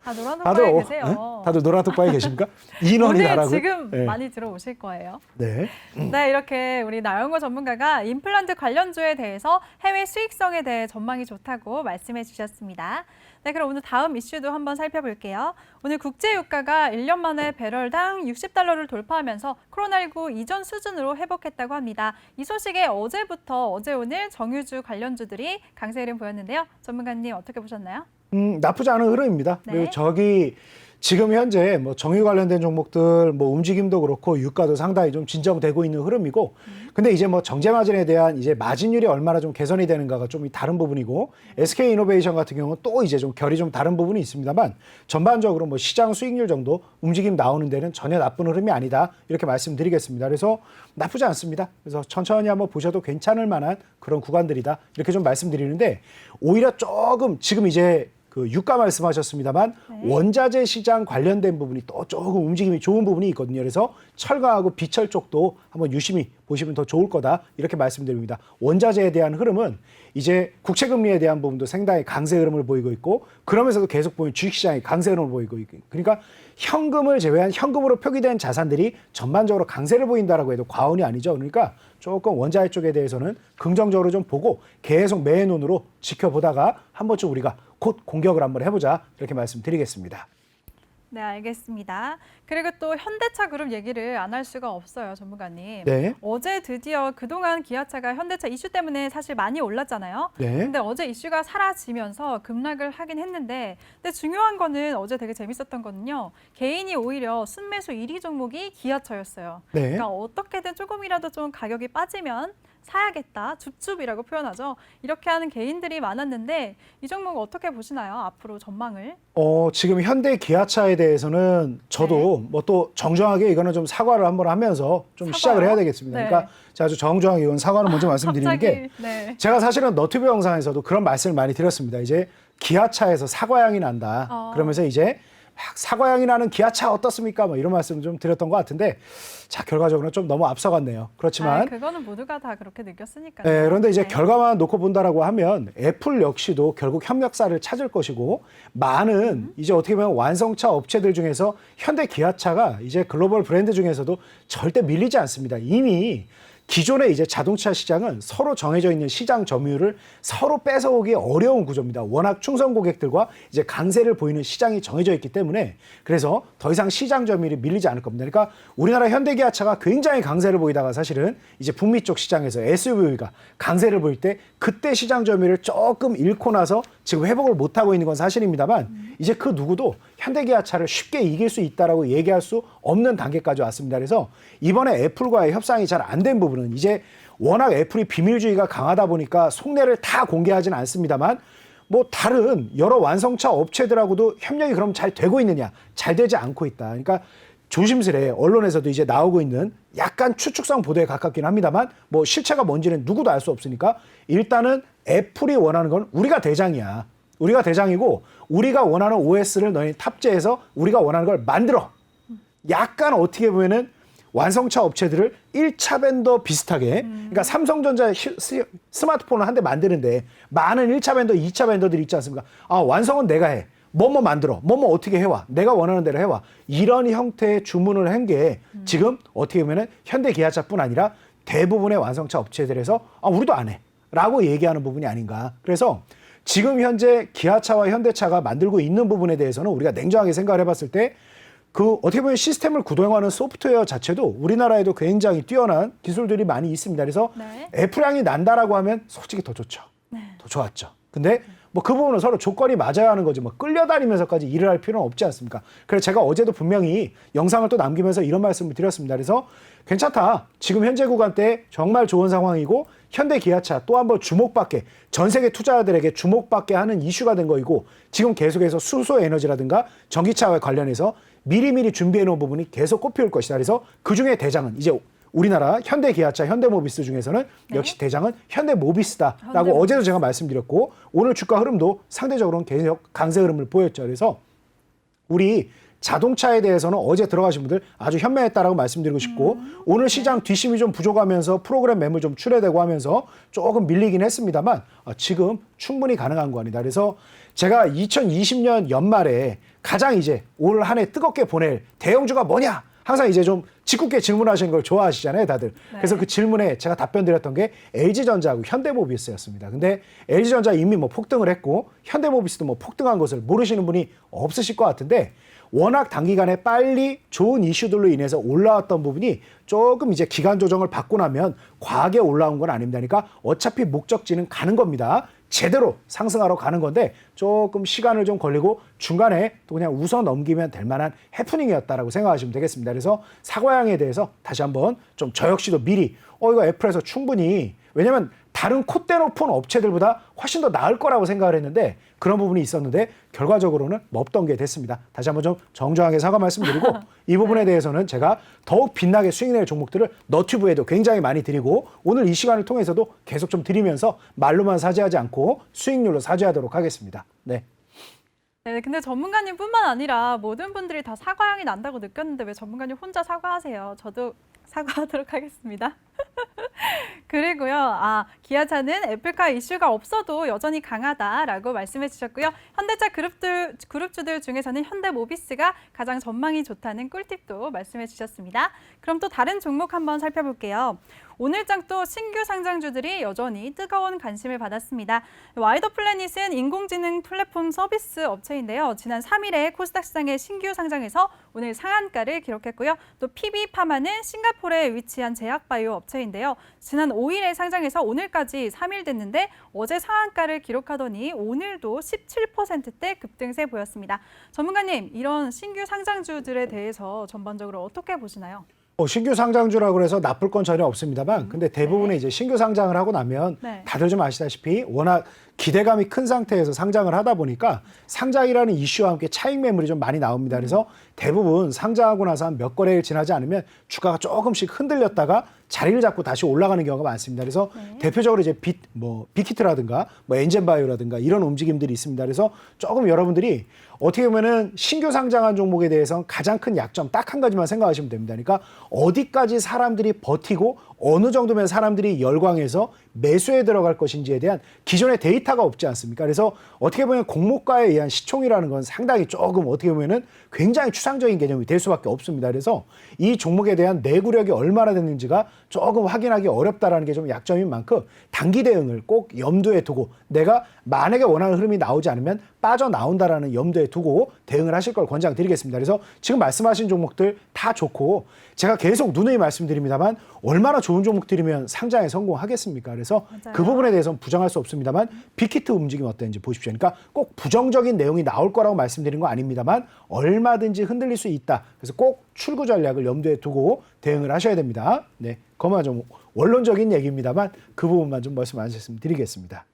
다 노란 다들 톡방에 계세요. 네? 다들 노란톡방에 계십니까? 인원이 오늘 나라고 지금 네. 많이 들어오실 거예요. 네. 네, 이렇게 우리 나영호 전문가가 임플란트 관련주에 대해서 해외 수익성에 대해 전망이 좋다고 말씀해 주셨습니다. 네, 그럼 오늘 다음 이슈도 한번 살펴볼게요. 오늘 국제 유가가 1년 만에 배럴당 60달러를 돌파하면서 코로나19 이전 수준으로 회복했다고 합니다. 이 소식에 어제부터 어제 오늘 정유주 관련주들이 강세 흐름 보였는데요. 전문가님 어떻게 보셨나요? 나쁘지 않은 흐름입니다. 네. 그리고 저기 지금 현재 뭐 정유 관련된 종목들 뭐 움직임도 그렇고 유가도 상당히 좀 진정되고 있는 흐름이고 근데 이제 뭐 정제 마진에 대한 이제 마진율이 얼마나 좀 개선이 되는가가 좀 다른 부분이고 SK 이노베이션 같은 경우는 또 이제 좀 결이 좀 다른 부분이 있습니다만 전반적으로 뭐 시장 수익률 정도 움직임 나오는 데는 전혀 나쁜 흐름이 아니다 이렇게 말씀드리겠습니다. 그래서 나쁘지 않습니다. 그래서 천천히 한번 보셔도 괜찮을 만한 그런 구간들이다 이렇게 좀 말씀드리는데 오히려 조금 지금 이제 그 유가 말씀하셨습니다만 네. 원자재 시장 관련된 부분이 또 조금 움직임이 좋은 부분이 있거든요. 그래서 철강하고 비철 쪽도 한번 유심히 보시면 더 좋을 거다 이렇게 말씀드립니다. 원자재에 대한 흐름은 이제 국채금리에 대한 부분도 상당히 강세 흐름을 보이고 있고 그러면서도 계속 보면 주식시장이 강세 흐름을 보이고 있고 그러니까 현금을 제외한 현금으로 표기된 자산들이 전반적으로 강세를 보인다라고 해도 과언이 아니죠. 그러니까 조금 원자재 쪽에 대해서는 긍정적으로 좀 보고 계속 매의 눈으로 지켜보다가 한 번쯤 우리가 곧 공격을 한번 해보자 이렇게 말씀드리겠습니다. 네, 알겠습니다. 그리고 또 현대차 그룹 얘기를 안 할 수가 없어요, 전문가님. 네. 어제 드디어 그동안 기아차가 현대차 이슈 때문에 사실 많이 올랐잖아요. 네. 근데 어제 이슈가 사라지면서 급락을 하긴 했는데 근데 중요한 거는 어제 되게 재밌었던 거는요. 개인이 오히려 순매수 1위 종목이 기아차였어요. 네. 그러니까 어떻게든 조금이라도 좀 가격이 빠지면 사야겠다, 줍줍이라고 표현하죠. 이렇게 하는 개인들이 많았는데 이 종목 어떻게 보시나요? 앞으로 전망을? 지금 현대 기아차에 대해서는 저도 뭐 또 정정하게 이거는 좀 사과를 한번 하면서 좀 시작을 해야 되겠습니다. 네. 그러니까 제가 아주 정정하게 이건 사과를 먼저 말씀드리는 게 네. 제가 사실은 너튜브 영상에서도 그런 말씀을 많이 드렸습니다. 이제 기아차에서 사과향이 난다. 그러면서 이제 막 사과향이 나는 기아차 어떻습니까? 뭐 이런 말씀을 좀 드렸던 것 같은데 자 결과적으로는 좀 너무 앞서갔네요. 그렇지만 그거는 모두가 다 그렇게 느꼈으니까요. 네, 그런데 이제 네. 결과만 놓고 본다라고 하면 애플 역시도 결국 협력사를 찾을 것이고 많은 이제 어떻게 보면 완성차 업체들 중에서 현대 기아차가 이제 글로벌 브랜드 중에서도 절대 밀리지 않습니다. 이미 기존의 이제 자동차 시장은 서로 정해져 있는 시장 점유율을 서로 뺏어오기 어려운 구조입니다. 워낙 충성 고객들과 이제 강세를 보이는 시장이 정해져 있기 때문에 그래서 더 이상 시장 점유율이 밀리지 않을 겁니다. 그러니까 우리나라 현대기아차가 굉장히 강세를 보이다가 사실은 이제 북미 쪽 시장에서 SUV가 강세를 보일 때 그때 시장 점유율을 조금 잃고 나서 지금 회복을 못하고 있는 건 사실입니다만 이제 그 누구도 현대기아차를 쉽게 이길 수 있다라고 얘기할 수 없는 단계까지 왔습니다. 그래서 이번에 애플과의 협상이 잘 안 된 부분은 이제 워낙 애플이 비밀주의가 강하다 보니까 속내를 다 공개하지는 않습니다만 뭐 다른 여러 완성차 업체들하고도 협력이 그럼 잘 되고 있느냐? 잘 되지 않고 있다. 그러니까 조심스레 언론에서도 이제 나오고 있는 약간 추측성 보도에 가깝긴 합니다만 뭐 실체가 뭔지는 누구도 알 수 없으니까 일단은 애플이 원하는 건 우리가 대장이야. 우리가 대장이고 우리가 원하는 OS를 너희 탑재해서 우리가 원하는 걸 만들어. 약간 어떻게 보면은 완성차 업체들을 1차 벤더 비슷하게 그러니까 삼성전자 스마트폰을 한 대 만드는데 많은 1차 벤더, 2차 벤더들이 있지 않습니까? 완성은 내가 해. 뭐뭐 만들어. 뭐뭐 어떻게 해와. 내가 원하는 대로 해와. 이런 형태의 주문을 한 게 지금 어떻게 보면은 현대 기아차뿐 아니라 대부분의 완성차 업체들에서 우리도 안 해. 라고 얘기하는 부분이 아닌가. 그래서 지금 현재 기아차와 현대차가 만들고 있는 부분에 대해서는 우리가 냉정하게 생각을 해봤을 때 그 어떻게 보면 시스템을 구동하는 소프트웨어 자체도 우리나라에도 굉장히 뛰어난 기술들이 많이 있습니다. 그래서 애플향이 난다라고 하면 솔직히 더 좋죠. 더 좋았죠. 근데 뭐 그 부분은 서로 조건이 맞아야 하는 거지 뭐 끌려다니면서까지 일을 할 필요는 없지 않습니까? 그래서 제가 어제도 분명히 영상을 또 남기면서 이런 말씀을 드렸습니다. 그래서 괜찮다. 지금 현재 구간대 정말 좋은 상황이고 현대 기아차 또 한번 주목받게 전 세계 투자자들에게 주목받게 하는 이슈가 된 거이고 지금 계속해서 수소 에너지라든가 전기차와 관련해서 미리미리 준비해 놓은 부분이 계속 꼽힐 것이다. 그래서 그중에 대장은 이제 우리나라 현대 기아차, 현대모비스 중에서는 역시 대장은 현대모비스다라고 어제도 제가 말씀드렸고 오늘 주가 흐름도 상대적으로는 계속 강세 흐름을 보였죠. 그래서 우리 자동차에 대해서는 어제 들어가신 분들 아주 현명했다라고 말씀드리고 싶고 오늘 시장 뒷심이 좀 부족하면서 프로그램 매물 좀 출회되고 하면서 조금 밀리긴 했습니다만 지금 충분히 가능한 거 아니다. 그래서 제가 2020년 연말에 가장 이제 올 한 해 뜨겁게 보낼 대형주가 뭐냐? 항상 이제 좀 짓궂게 질문하시는 걸 좋아하시잖아요, 다들. 그래서 그 질문에 제가 답변 드렸던 게 LG전자하고 현대모비스였습니다. 근데 LG전자 이미 뭐 폭등을 했고 현대모비스도 뭐 폭등한 것을 모르시는 분이 없으실 것 같은데 워낙 단기간에 빨리 좋은 이슈들로 인해서 올라왔던 부분이 조금 이제 기간 조정을 받고 나면 과하게 올라온 건 아닙니다. 그러니까 어차피 목적지는 가는 겁니다. 제대로 상승하러 가는 건데 조금 시간을 좀 걸리고 중간에 또 그냥 웃어 넘기면 될 만한 해프닝이었다라고 생각하시면 되겠습니다. 그래서 사과향에 대해서 다시 한번 좀 저 역시도 미리 이거 애플에서 충분히 왜냐면 다른 콧대 높은 업체들보다 훨씬 더 나을 거라고 생각을 했는데 그런 부분이 있었는데 결과적으로는 없던 게 됐습니다. 다시 한번 좀 정정하게 사과 말씀드리고 이 부분에 대해서는 제가 더욱 빛나게 수익 낼 종목들을 너튜브에도 굉장히 많이 드리고 오늘 이 시간을 통해서도 계속 좀 드리면서 말로만 사죄하지 않고 수익률로 사죄하도록 하겠습니다. 네. 네, 근데 전문가님뿐만 아니라 모든 분들이 다 사과향이 난다고 느꼈는데 왜 전문가님 혼자 사과하세요? 저도 사과하도록 하겠습니다. 그리고요, 기아차는 애플카 이슈가 없어도 여전히 강하다라고 말씀해 주셨고요. 현대차 그룹주들 중에서는 현대모비스가 가장 전망이 좋다는 꿀팁도 말씀해 주셨습니다. 그럼 또 다른 종목 한번 살펴볼게요. 오늘 장 또 신규 상장주들이 여전히 뜨거운 관심을 받았습니다. 와이더 플래닛은 인공지능 플랫폼 서비스 업체인데요. 지난 3일에 코스닥 시장에 신규 상장해서 오늘 상한가를 기록했고요. 또 PB파마는 싱가포르에 위치한 제약바이오 업체인데요. 지난 5일에 상장해서 오늘까지 3일 됐는데 어제 상한가를 기록하더니 오늘도 17%대 급등세 보였습니다. 전문가님, 이런 신규 상장주들에 대해서 전반적으로 어떻게 보시나요? 신규 상장주라고 해서 나쁠 건 전혀 없습니다만 근데 대부분의 이제 신규 상장을 하고 나면 네. 다들 좀 아시다시피 워낙 기대감이 큰 상태에서 상장을 하다 보니까 상장이라는 이슈와 함께 차익 매물이 좀 많이 나옵니다. 그래서 대부분 상장하고 나서 한 몇 거래일 지나지 않으면 주가가 조금씩 흔들렸다가 자리를 잡고 다시 올라가는 경우가 많습니다. 그래서 대표적으로 이제 빅히트라든가 뭐 엔젠바이오라든가 이런 움직임들이 있습니다. 그래서 조금 여러분들이 어떻게 보면은 신규 상장한 종목에 대해서 가장 큰 약점 딱 한 가지만 생각하시면 됩니다. 그러니까 어디까지 사람들이 버티고 어느 정도면 사람들이 열광해서 매수에 들어갈 것인지에 대한 기존의 데이터가 없지 않습니까? 그래서 어떻게 보면 공모가에 의한 시총이라는 건 상당히 조금 어떻게 보면은 굉장히 추상적인 개념이 될 수밖에 없습니다. 그래서 이 종목에 대한 내구력이 얼마나 됐는지가 조금 확인하기 어렵다라는 게 좀 약점인 만큼 단기 대응을 꼭 염두에 두고 내가 만약에 원하는 흐름이 나오지 않으면 빠져나온다라는 염두에 두고 대응을 하실 걸 권장드리겠습니다. 그래서 지금 말씀하신 종목들 다 좋고 제가 계속 누누이 말씀드립니다만 얼마나 좋은 종목들이면 상장에 성공하겠습니까? 그래서 맞아요. 그 부분에 대해서는 부정할 수 없습니다만 빅히트 움직임 어땠는지 보십시오. 그러니까 꼭 부정적인 내용이 나올 거라고 말씀드린 거 아닙니다만 얼마든지 흔들릴 수 있다. 그래서 꼭 출구 전략을 염두에 두고 대응을 하셔야 됩니다. 네, 그만 좀 원론적인 얘기입니다만 그 부분만 좀 말씀드리겠습니다.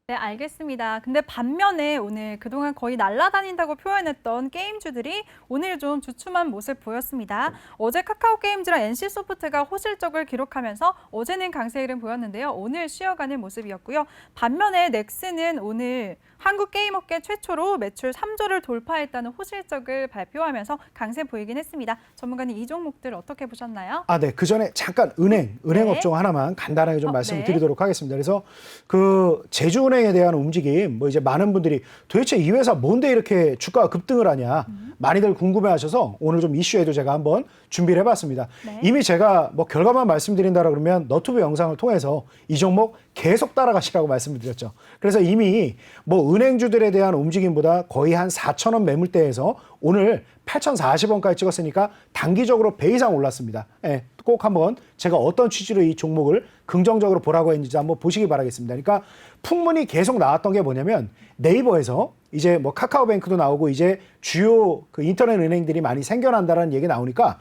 네, 알겠습니다. 근데 반면에 오늘 그동안 거의 날아다닌다고 표현했던 게임주들이 오늘 좀 주춤한 모습 보였습니다. 어제 카카오게임즈랑 NC소프트가 호실적을 기록하면서 어제는 강세 흐름 보였는데요. 오늘 쉬어가는 모습이었고요. 반면에 넥슨은 오늘 한국 게임업계 최초로 매출 3조를 돌파했다는 호실적을 발표하면서 강세 보이긴 했습니다. 전문가님 이 종목들 어떻게 보셨나요? 네. 그 전에 잠깐 은행 업종 하나만 간단하게 좀 말씀을 드리도록 하겠습니다. 그래서 그 제주은행에 대한 움직임, 뭐 이제 많은 분들이 도대체 이 회사 뭔데 이렇게 주가가 급등을 하냐 많이들 궁금해하셔서 오늘 좀 이슈에도 제가 한번 준비를 해봤습니다. 네. 이미 제가 뭐 결과만 말씀드린다라 그러면 너튜브 영상을 통해서 이 종목 계속 따라가시라고 말씀을 드렸죠. 그래서 이미 뭐 은행주들에 대한 움직임보다 거의 한 4,000원 매물대에서 오늘 8,040원까지 찍었으니까 단기적으로 배 이상 올랐습니다. 예, 꼭 한번 제가 어떤 취지로 이 종목을 긍정적으로 보라고 했는지 한번 보시기 바라겠습니다. 그러니까 풍문이 계속 나왔던 게 뭐냐면 네이버에서 이제 뭐 카카오뱅크도 나오고 이제 주요 그 인터넷 은행들이 많이 생겨난다라는 얘기 나오니까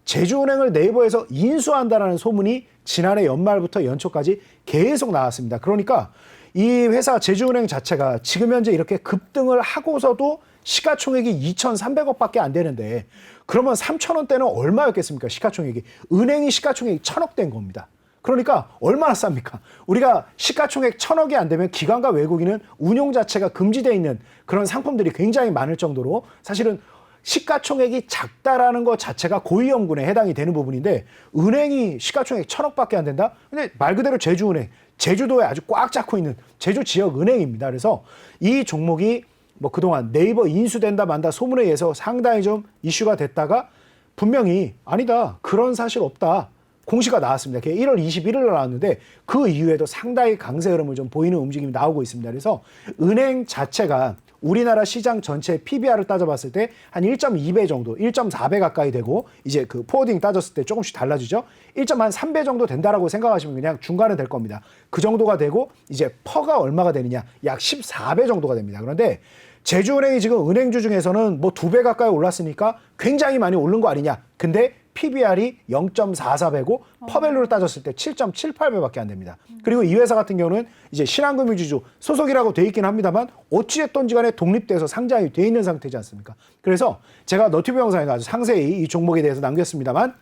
제주은행을 네이버에서 인수한다라는 소문이 지난해 연말부터 연초까지 계속 나왔습니다. 그러니까 이 회사 제주은행 자체가 지금 현재 이렇게 급등을 하고서도 시가총액이 2,300억밖에 안 되는데 그러면 3,000원대는 얼마였겠습니까? 시가총액이. 은행이 시가총액이 1,000억 된 겁니다. 그러니까 얼마나 쌉니까? 우리가 시가총액 1,000억이 안 되면 기관과 외국인은 운용 자체가 금지되어 있는 그런 상품들이 굉장히 많을 정도로 사실은 시가총액이 작다라는 것 자체가 고위험군에 해당이 되는 부분인데 은행이 시가총액 1,000억밖에 안 된다? 근데 말 그대로 제주은행, 제주도에 아주 꽉 잡고 있는 제주 지역 은행입니다. 그래서 이 종목이 뭐 그동안 네이버 인수된다 만다 소문에 의해서 상당히 좀 이슈가 됐다가 분명히 아니다. 그런 사실 없다. 공시가 나왔습니다. 1월 21일 날 나왔는데 그 이후에도 상당히 강세 흐름을 좀 보이는 움직임이 나오고 있습니다. 그래서 은행 자체가 우리나라 시장 전체 PBR을 따져봤을 때 한 1.2배 정도, 1.4배 가까이 되고 이제 그 포워딩 따졌을 때 조금씩 달라지죠. 1.3배 정도 된다라고 생각하시면 그냥 중간에 될 겁니다. 그 정도가 되고 이제 퍼가 얼마가 되느냐, 약 14배 정도가 됩니다. 그런데 제주은행이 지금 은행주 중에서는 뭐 2배 가까이 올랐으니까 굉장히 많이 오른 거 아니냐. 근데 PBR이 0.44배고 퍼밸류를 따졌을 때 7.78배밖에 안 됩니다. 그리고 이 회사 같은 경우는 이제 신한금융지주 소속이라고 돼 있긴 합니다만 어찌됐든지 간에 독립돼서 상장이 돼 있는 상태지 않습니까? 그래서 제가 너튜브 영상에서 아주 상세히 이 종목에 대해서 남겼습니다만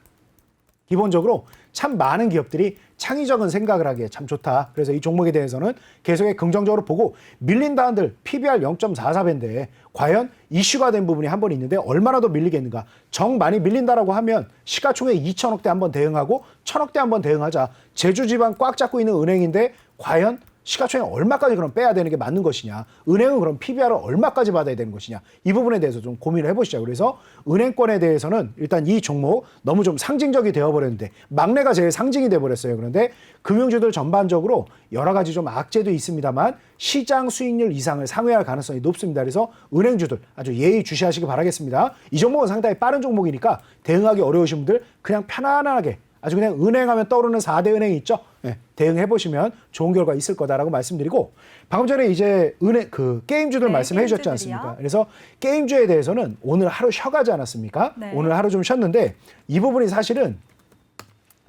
기본적으로 참 많은 기업들이 창의적인 생각을 하기에 참 좋다. 그래서 이 종목에 대해서는 계속 긍정적으로 보고 밀린다 한들 PBR 0.44배인데 과연 이슈가 된 부분이 한 번 있는데 얼마나 더 밀리겠는가. 정 많이 밀린다라고 하면 시가총액 2천억대 한번 대응하고 1,000억대 한번 대응하자. 제주 지방 꽉 잡고 있는 은행인데 과연 시가총액 얼마까지 그럼 빼야 되는 게 맞는 것이냐. 은행은 그럼 PBR을 얼마까지 받아야 되는 것이냐. 이 부분에 대해서 좀 고민을 해보시죠. 그래서 은행권에 대해서는 일단 이 종목 너무 좀 상징적이 되어버렸는데 막내가 제일 상징이 돼버렸어요. 그런데 금융주들 전반적으로 여러 가지 좀 악재도 있습니다만 시장 수익률 이상을 상회할 가능성이 높습니다. 그래서 은행주들 아주 예의 주시하시기 바라겠습니다. 이 종목은 상당히 빠른 종목이니까 대응하기 어려우신 분들 그냥 편안하게 아주 그냥 은행하면 떠오르는 4대 은행이 있죠. 네, 대응해 보시면 좋은 결과 있을 거다라고 말씀드리고 방금 전에 이제 게임주들 네, 말씀해 주셨지 게임주들이요. 않습니까? 그래서 게임주에 대해서는 오늘 하루 쉬어가지 않았습니까? 네. 오늘 하루 좀 쉬었는데 이 부분이 사실은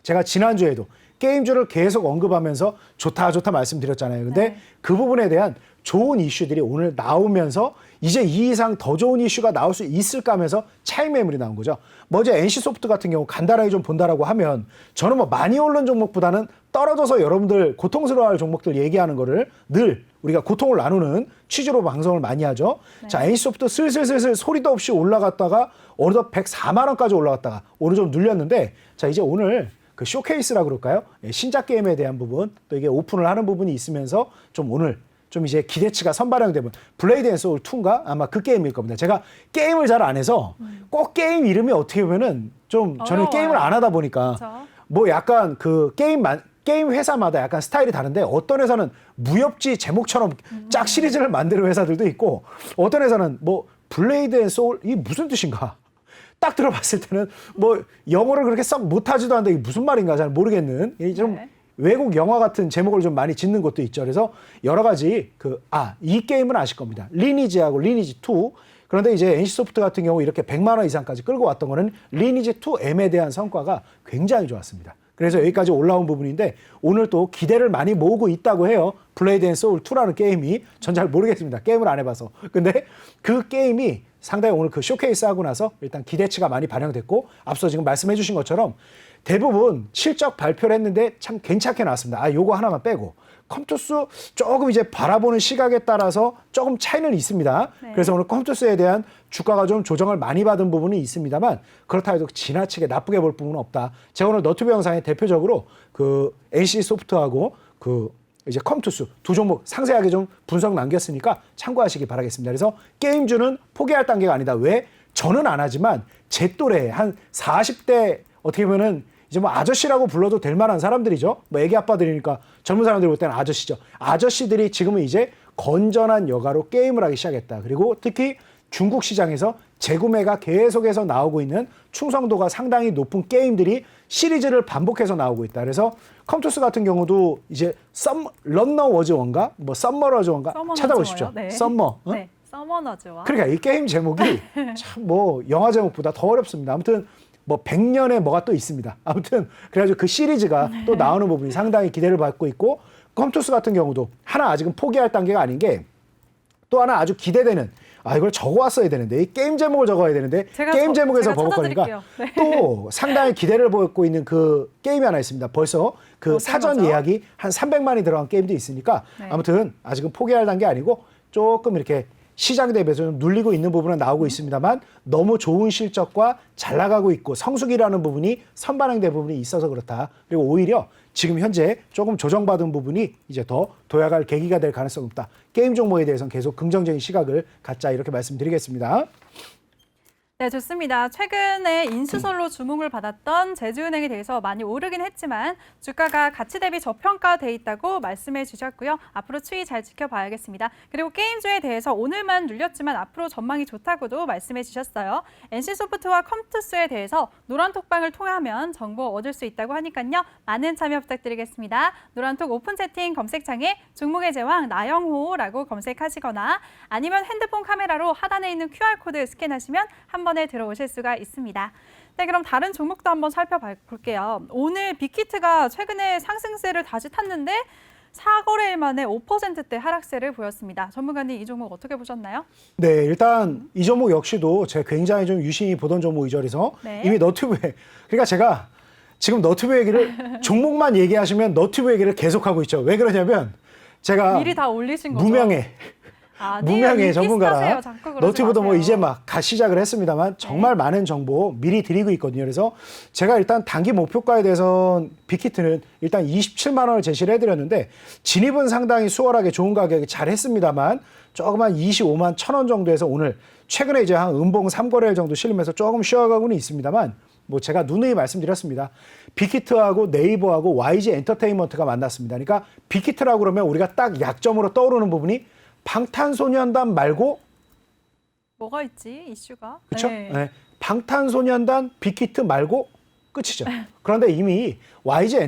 제가 지난주에도 게임주를 계속 언급하면서 좋다 말씀드렸잖아요. 근데 네. 그 부분에 대한 좋은 이슈들이 오늘 나오면서 이제 이 이상 더 좋은 이슈가 나올 수 있을까 하면서 차익 매물이 나온 거죠. 뭐 이제 NC소프트 같은 경우 간단하게 좀 본다라고 하면 저는 뭐 많이 오른 종목보다는 떨어져서 여러분들 고통스러워할 종목들 얘기하는 거를 늘 우리가 고통을 나누는 취지로 방송을 많이 하죠. 네. 자, NC소프트 슬슬 소리도 없이 올라갔다가 어느덧 104만 원까지 올라갔다가 오늘 좀 눌렸는데 자, 이제 오늘 그 쇼케이스라 그럴까요? 예, 신작 게임에 대한 부분 또 이게 오픈을 하는 부분이 있으면서 좀 오늘 좀 이제 기대치가 선반영되면 블레이드 앤 소울 2인가 아마 그 게임일 겁니다. 제가 게임을 잘 안 해서 꼭 게임 이름이 어떻게 보면은 좀 저는 어려워요. 게임을 안 하다 보니까 그렇죠. 뭐 약간 그 게임 회사마다 약간 스타일이 다른데 어떤 회사는 무협지 제목처럼 짝 시리즈를 만드는 회사들도 있고 어떤 회사는 뭐 블레이드 앤 소울 이게 무슨 뜻인가? 딱 들어봤을 때는 뭐 영어를 그렇게 썩 못하지도 않는데 이게 무슨 말인가 잘 모르겠는 좀 네. 외국 영화 같은 제목을 좀 많이 짓는 것도 있죠. 그래서 여러 가지 이 게임은 아실 겁니다. 리니지하고 리니지 2. 그런데 이제 NC소프트 같은 경우 이렇게 100만 원 이상까지 끌고 왔던 거는 리니지 2M에 대한 성과가 굉장히 좋았습니다. 그래서 여기까지 올라온 부분인데 오늘 또 기대를 많이 모으고 있다고 해요. 블레이드 앤 소울 2라는 게임이 전 잘 모르겠습니다. 게임을 안 해봐서. 근데 그 게임이 상당히 오늘 그 쇼케이스 하고 나서 일단 기대치가 많이 반영됐고 앞서 지금 말씀해 주신 것처럼 대부분 실적 발표를 했는데 참 괜찮게 나왔습니다. 요거 하나만 빼고. 컴투스 조금 이제 바라보는 시각에 따라서 조금 차이는 있습니다. 네. 그래서 오늘 컴투스에 대한 주가가 좀 조정을 많이 받은 부분이 있습니다만 그렇다 해도 지나치게 나쁘게 볼 부분은 없다. 제가 오늘 너튜브 영상에 대표적으로 그 NC소프트하고 그 이제 컴투스 두 종목 상세하게 좀 분석 남겼으니까 참고하시기 바라겠습니다. 그래서 게임주는 포기할 단계가 아니다. 왜? 저는 안 하지만 제 또래 한 40대 어떻게 보면은 이제 뭐 아저씨라고 불러도 될 만한 사람들이죠. 뭐 애기 아빠들이니까 젊은 사람들이 볼 때는 아저씨죠. 아저씨들이 지금은 이제 건전한 여가로 게임을 하기 시작했다. 그리고 특히 중국 시장에서 재구매가 계속해서 나오고 있는 충성도가 상당히 높은 게임들이 시리즈를 반복해서 나오고 있다. 그래서 컴투스 같은 경우도 이제 런너 워즈 원가 뭐 썸머 워즈 원가 찾아보십시오. 네. 썸머. 어? 네. 서머너즈와. 그러니까 이 게임 제목이 참 뭐 영화 제목보다 더 어렵습니다. 아무튼 뭐 100년에 뭐가 또 있습니다. 아무튼 그래가지고 그 시리즈가 또 나오는 부분이 상당히 기대를 받고 있고 컴투스 같은 경우도 하나 아직은 포기할 단계가 아닌 게 또 하나 아주 기대되는 이걸 적어왔어야 되는데 이 게임 제목을 적어야 되는데 게임 제목에서 버벅거리니까 네. 또 상당히 기대를 보고 있는 그 게임이 하나 있습니다. 벌써 그 사전 거죠? 예약이 한 300만이 들어간 게임도 있으니까 네. 아무튼 아직은 포기할 단계 아니고 조금 이렇게 시장 대비해서 좀 눌리고 있는 부분은 나오고 있습니다만 너무 좋은 실적과 잘 나가고 있고 성수기라는 부분이 선반영된 부분이 있어서 그렇다. 그리고 오히려 지금 현재 조금 조정받은 부분이 이제 더 도약할 계기가 될 가능성이 높다. 게임 종목에 대해서는 계속 긍정적인 시각을 갖자 이렇게 말씀드리겠습니다. 네, 좋습니다. 최근에 인수설로 주목을 받았던 제주은행에 대해서 많이 오르긴 했지만 주가가 가치 대비 저평가돼 있다고 말씀해 주셨고요. 앞으로 추이 잘 지켜봐야겠습니다. 그리고 게임주에 대해서 오늘만 눌렸지만 앞으로 전망이 좋다고도 말씀해 주셨어요. NC소프트와 컴투스에 대해서 노란톡방을 통하면 정보 얻을 수 있다고 하니까요. 많은 참여 부탁드리겠습니다. 노란톡 오픈 채팅 검색창에 종목의 제왕 나영호라고 검색하시거나 아니면 핸드폰 카메라로 하단에 있는 QR코드 스캔하시면 한 번에 들어오실 수가 있습니다. 네, 그럼 다른 종목도 한번 살펴볼게요. 오늘 빅히트가 최근에 상승세를 다시 탔는데 4거래일 만에 5%대 하락세를 보였습니다. 전문가님 이 종목 어떻게 보셨나요? 네, 일단 이 종목 역시도 제가 굉장히 좀 유심히 보던 종목이죠. 그래서 네. 이미 너튜브에 그러니까 제가 지금 너튜브 얘기를 종목만 얘기하시면 너튜브 얘기를 계속하고 있죠. 왜 그러냐면 제가 미리 다 올리신 거죠? 무명의 전문가라 너튜브도 뭐 이제 막 시작을 했습니다만 정말 네. 많은 정보 미리 드리고 있거든요. 그래서 제가 일단 단기 목표가에 대해서는 빅히트는 일단 27만 원을 제시를 해드렸는데 진입은 상당히 수월하게 좋은 가격에 잘 했습니다만 조그만 25만 1,000원 정도에서 오늘 최근에 이제 한 음봉 3거래일 정도 실리면서 조금 쉬어가고는 있습니다만 뭐 제가 누누이 말씀드렸습니다. 빅히트하고 네이버하고 YG 엔터테인먼트가 만났습니다. 그러니까 빅히트라고 그러면 우리가 딱 약점으로 떠오르는 부분이 방탄소년단 말고 뭐가 있지 이슈가? 그렇죠? 네. 네. 방탄소년단 빅히트 말고 끝이죠. 그런데 이미 YG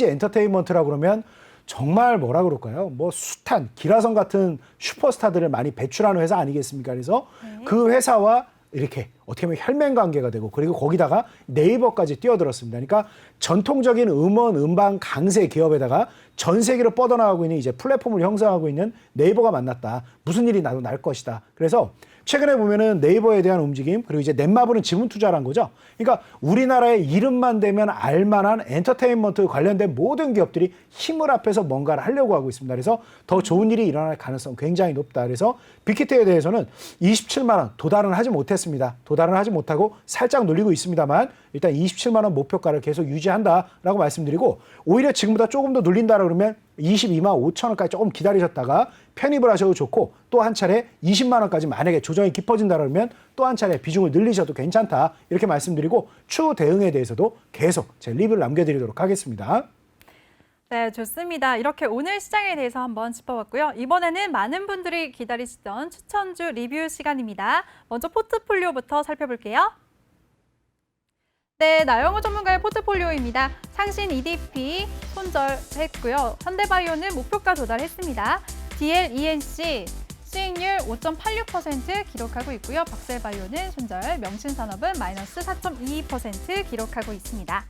엔터테인먼트라고 그러면 정말 뭐라 그럴까요? 뭐 숱한 기라성 같은 슈퍼스타들을 많이 배출하는 회사 아니겠습니까? 그래서 그 회사와 이렇게 어떻게 보면 혈맹 관계가 되고 그리고 거기다가 네이버까지 뛰어들었습니다. 그러니까 전통적인 음원, 음반 강세 기업에다가 전 세계로 뻗어나가고 있는 이제 플랫폼을 형성하고 있는 네이버가 만났다. 무슨 일이 나도 날 것이다. 그래서 최근에 보면은 네이버에 대한 움직임 그리고 이제 넷마블은 지분 투자를 한 거죠. 그러니까 우리나라의 이름만 대면 알만한 엔터테인먼트 관련된 모든 기업들이 힘을 합해서 뭔가를 하려고 하고 있습니다. 그래서 더 좋은 일이 일어날 가능성 굉장히 높다. 그래서 빅히트에 대해서는 27만 원 도달은 하지 못했습니다. 도달은 하지 못하고 살짝 눌리고 있습니다만 일단 27만 원 목표가를 계속 유지한다라고 말씀드리고 오히려 지금보다 조금 더 눌린다라 그러면 22만 5천 원까지 조금 기다리셨다가 편입을 하셔도 좋고 또 한 차례 20만 원까지 만약에 조정이 깊어진다 그러면 또 한 차례 비중을 늘리셔도 괜찮다 이렇게 말씀드리고 추후 대응에 대해서도 계속 제 리뷰를 남겨드리도록 하겠습니다. 네, 좋습니다. 이렇게 오늘 시장에 대해서 한번 짚어봤고요. 이번에는 많은 분들이 기다리시던 추천주 리뷰 시간입니다. 먼저 포트폴리오부터 살펴볼게요. 네, 나영호 전문가의 포트폴리오입니다. 상신 EDP 손절했고요. 현대바이오는 목표가 도달했습니다. DL, ENC 수익률 5.86% 기록하고 있고요. 박셀바이오는 손절, 명신산업은 마이너스 4.22% 기록하고 있습니다.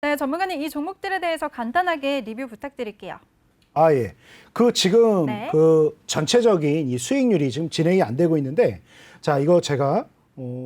네, 전문가님 이 종목들에 대해서 간단하게 리뷰 부탁드릴게요. 아, 예. 지금 네. 전체적인 이 수익률이 지금 진행이 안 되고 있는데, 자, 이거 제가,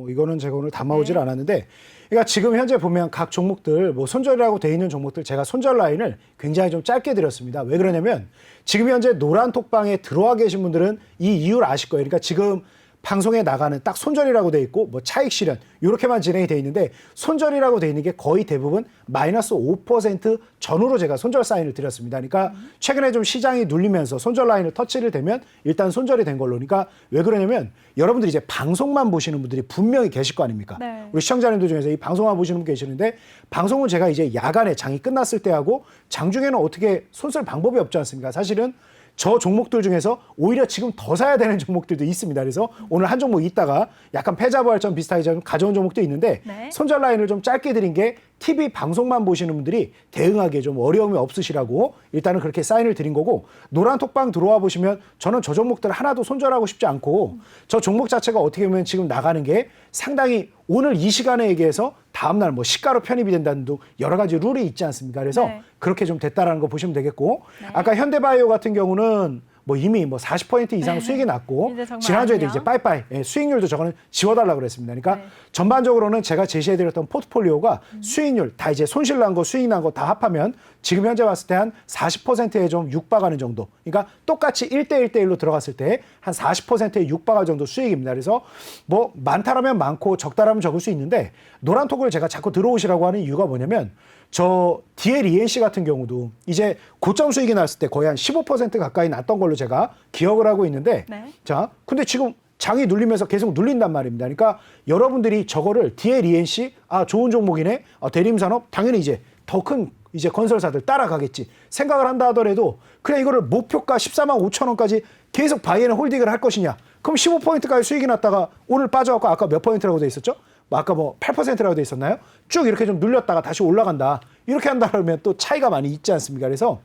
이거는 제가 오늘 담아오질 않았는데, 그러니까 지금 현재 보면 각 종목들, 뭐 손절이라고 돼 있는 종목들, 제가 손절 라인을 굉장히 좀 짧게 드렸습니다. 왜 그러냐면, 지금 현재 노란 톡방에 들어와 계신 분들은 이 이유를 아실 거예요. 그러니까 지금 방송에 나가는 딱 손절이라고 돼 있고 뭐 차익 실현 이렇게만 진행이 돼 있는데 손절이라고 돼 있는 게 거의 대부분 마이너스 5% 전후로 제가 손절 사인을 드렸습니다. 그러니까 최근에 좀 시장이 눌리면서 손절 라인을 터치를 되면 일단 손절이 된 걸로. 그러니까 왜 그러냐면 여러분들이 이제 방송만 보시는 분들이 분명히 계실 거 아닙니까? 네. 우리 시청자님들 중에서 이 방송만 보시는 분 계시는데 방송은 제가 이제 야간에 장이 끝났을 때 하고 장중에는 어떻게 손쓸 방법이 없지 않습니까? 사실은 저 종목들 중에서 오히려 지금 더 사야 되는 종목들도 있습니다. 그래서 오늘 한 종목 있다가 약간 패자부활전 비슷하게 좀 가져온 종목도 있는데 네. 손절 라인을 좀 짧게 드린 게 TV 방송만 보시는 분들이 대응하기에 좀 어려움이 없으시라고 일단은 그렇게 사인을 드린 거고 노란 톡방 들어와 보시면 저는 저 종목들 하나도 손절하고 싶지 않고 저 종목 자체가 어떻게 보면 지금 나가는 게 상당히 오늘 이 시간에 얘기해서 다음날 뭐 시가로 편입이 된다는 등 여러 가지 룰이 있지 않습니까? 그래서 네. 그렇게 좀 됐다라는 거 보시면 되겠고 네. 아까 현대바이오 같은 경우는 뭐 이미 뭐 40% 이상 수익이 났고 이제 정말 지난주에도 안녕. 이제 빠이빠이 수익률도 저거는 지워달라고 그랬습니다. 그러니까 네. 전반적으로는 제가 제시해드렸던 포트폴리오가 수익률 다 이제 손실 난 거 수익 난 거 다 합하면 지금 현재 봤을 때 한 40%에 좀 육박하는 정도. 그러니까 똑같이 1대1대1로 들어갔을 때 한 40%에 육박할 정도 수익입니다. 그래서 뭐 많다라면 많고 적다라면 적을 수 있는데 노란 톡을 제가 자꾸 들어오시라고 하는 이유가 뭐냐면 저 DL, ENC 같은 경우도 이제 고점 수익이 났을 때 거의 한 15% 가까이 났던 걸로 제가 기억을 하고 있는데 네. 자, 근데 지금 장이 눌리면서 계속 눌린단 말입니다. 그러니까 여러분들이 저거를 DL, ENC 좋은 종목이네. 대림산업 당연히 이제 더 큰 이제 건설사들 따라가겠지 생각을 한다 하더라도 그냥 이거를 목표가 14만 5천 원까지 계속 바이앤 홀딩을 할 것이냐. 그럼 15%까지 수익이 났다가 오늘 빠져갖고 아까 몇 포인트라고 돼 있었죠? 아까 뭐 8%라고 돼 있었나요? 쭉 이렇게 좀 눌렸다가 다시 올라간다. 이렇게 한다 그러면 또 차이가 많이 있지 않습니까? 그래서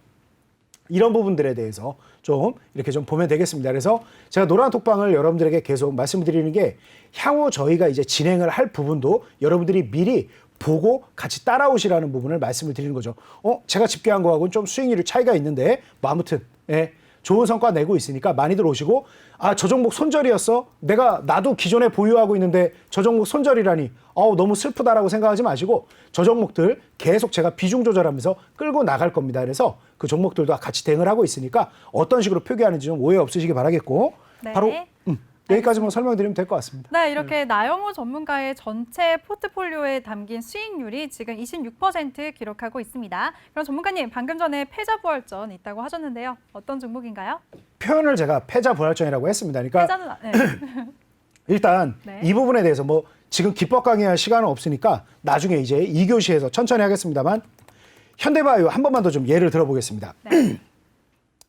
이런 부분들에 대해서 좀 이렇게 좀 보면 되겠습니다. 그래서 제가 노란 톡방을 여러분들에게 계속 말씀드리는 게 향후 저희가 이제 진행을 할 부분도 여러분들이 미리 보고 같이 따라오시라는 부분을 말씀을 드리는 거죠. 제가 집계한 거하고는 좀 수익률이 차이가 있는데 뭐 아무튼 좋은 성과 내고 있으니까 많이들 오시고 저 종목 손절이었어? 나도 기존에 보유하고 있는데 저 종목 손절이라니 너무 슬프다라고 생각하지 마시고 저 종목들 계속 제가 비중 조절하면서 끌고 나갈 겁니다. 그래서 그 종목들도 같이 대응을 하고 있으니까 어떤 식으로 표기하는지 좀 오해 없으시기 바라겠고 네. 바로 여기까지만 설명드리면 될 것 같습니다. 네, 이렇게 나영호 전문가의 전체 포트폴리오에 담긴 수익률이 지금 26% 기록하고 있습니다. 그럼 전문가님, 방금 전에 패자부활전 있다고 하셨는데요. 어떤 종목인가요? 표현을 제가 패자부활전이라고 했습니다. 그러니까 패자는 네. 일단 네. 이 부분에 대해서 뭐 지금 기법 강의할 시간은 없으니까 나중에 이제 2교시에서 천천히 하겠습니다만 현대바이오 한 번만 더 좀 예를 들어보겠습니다. 네.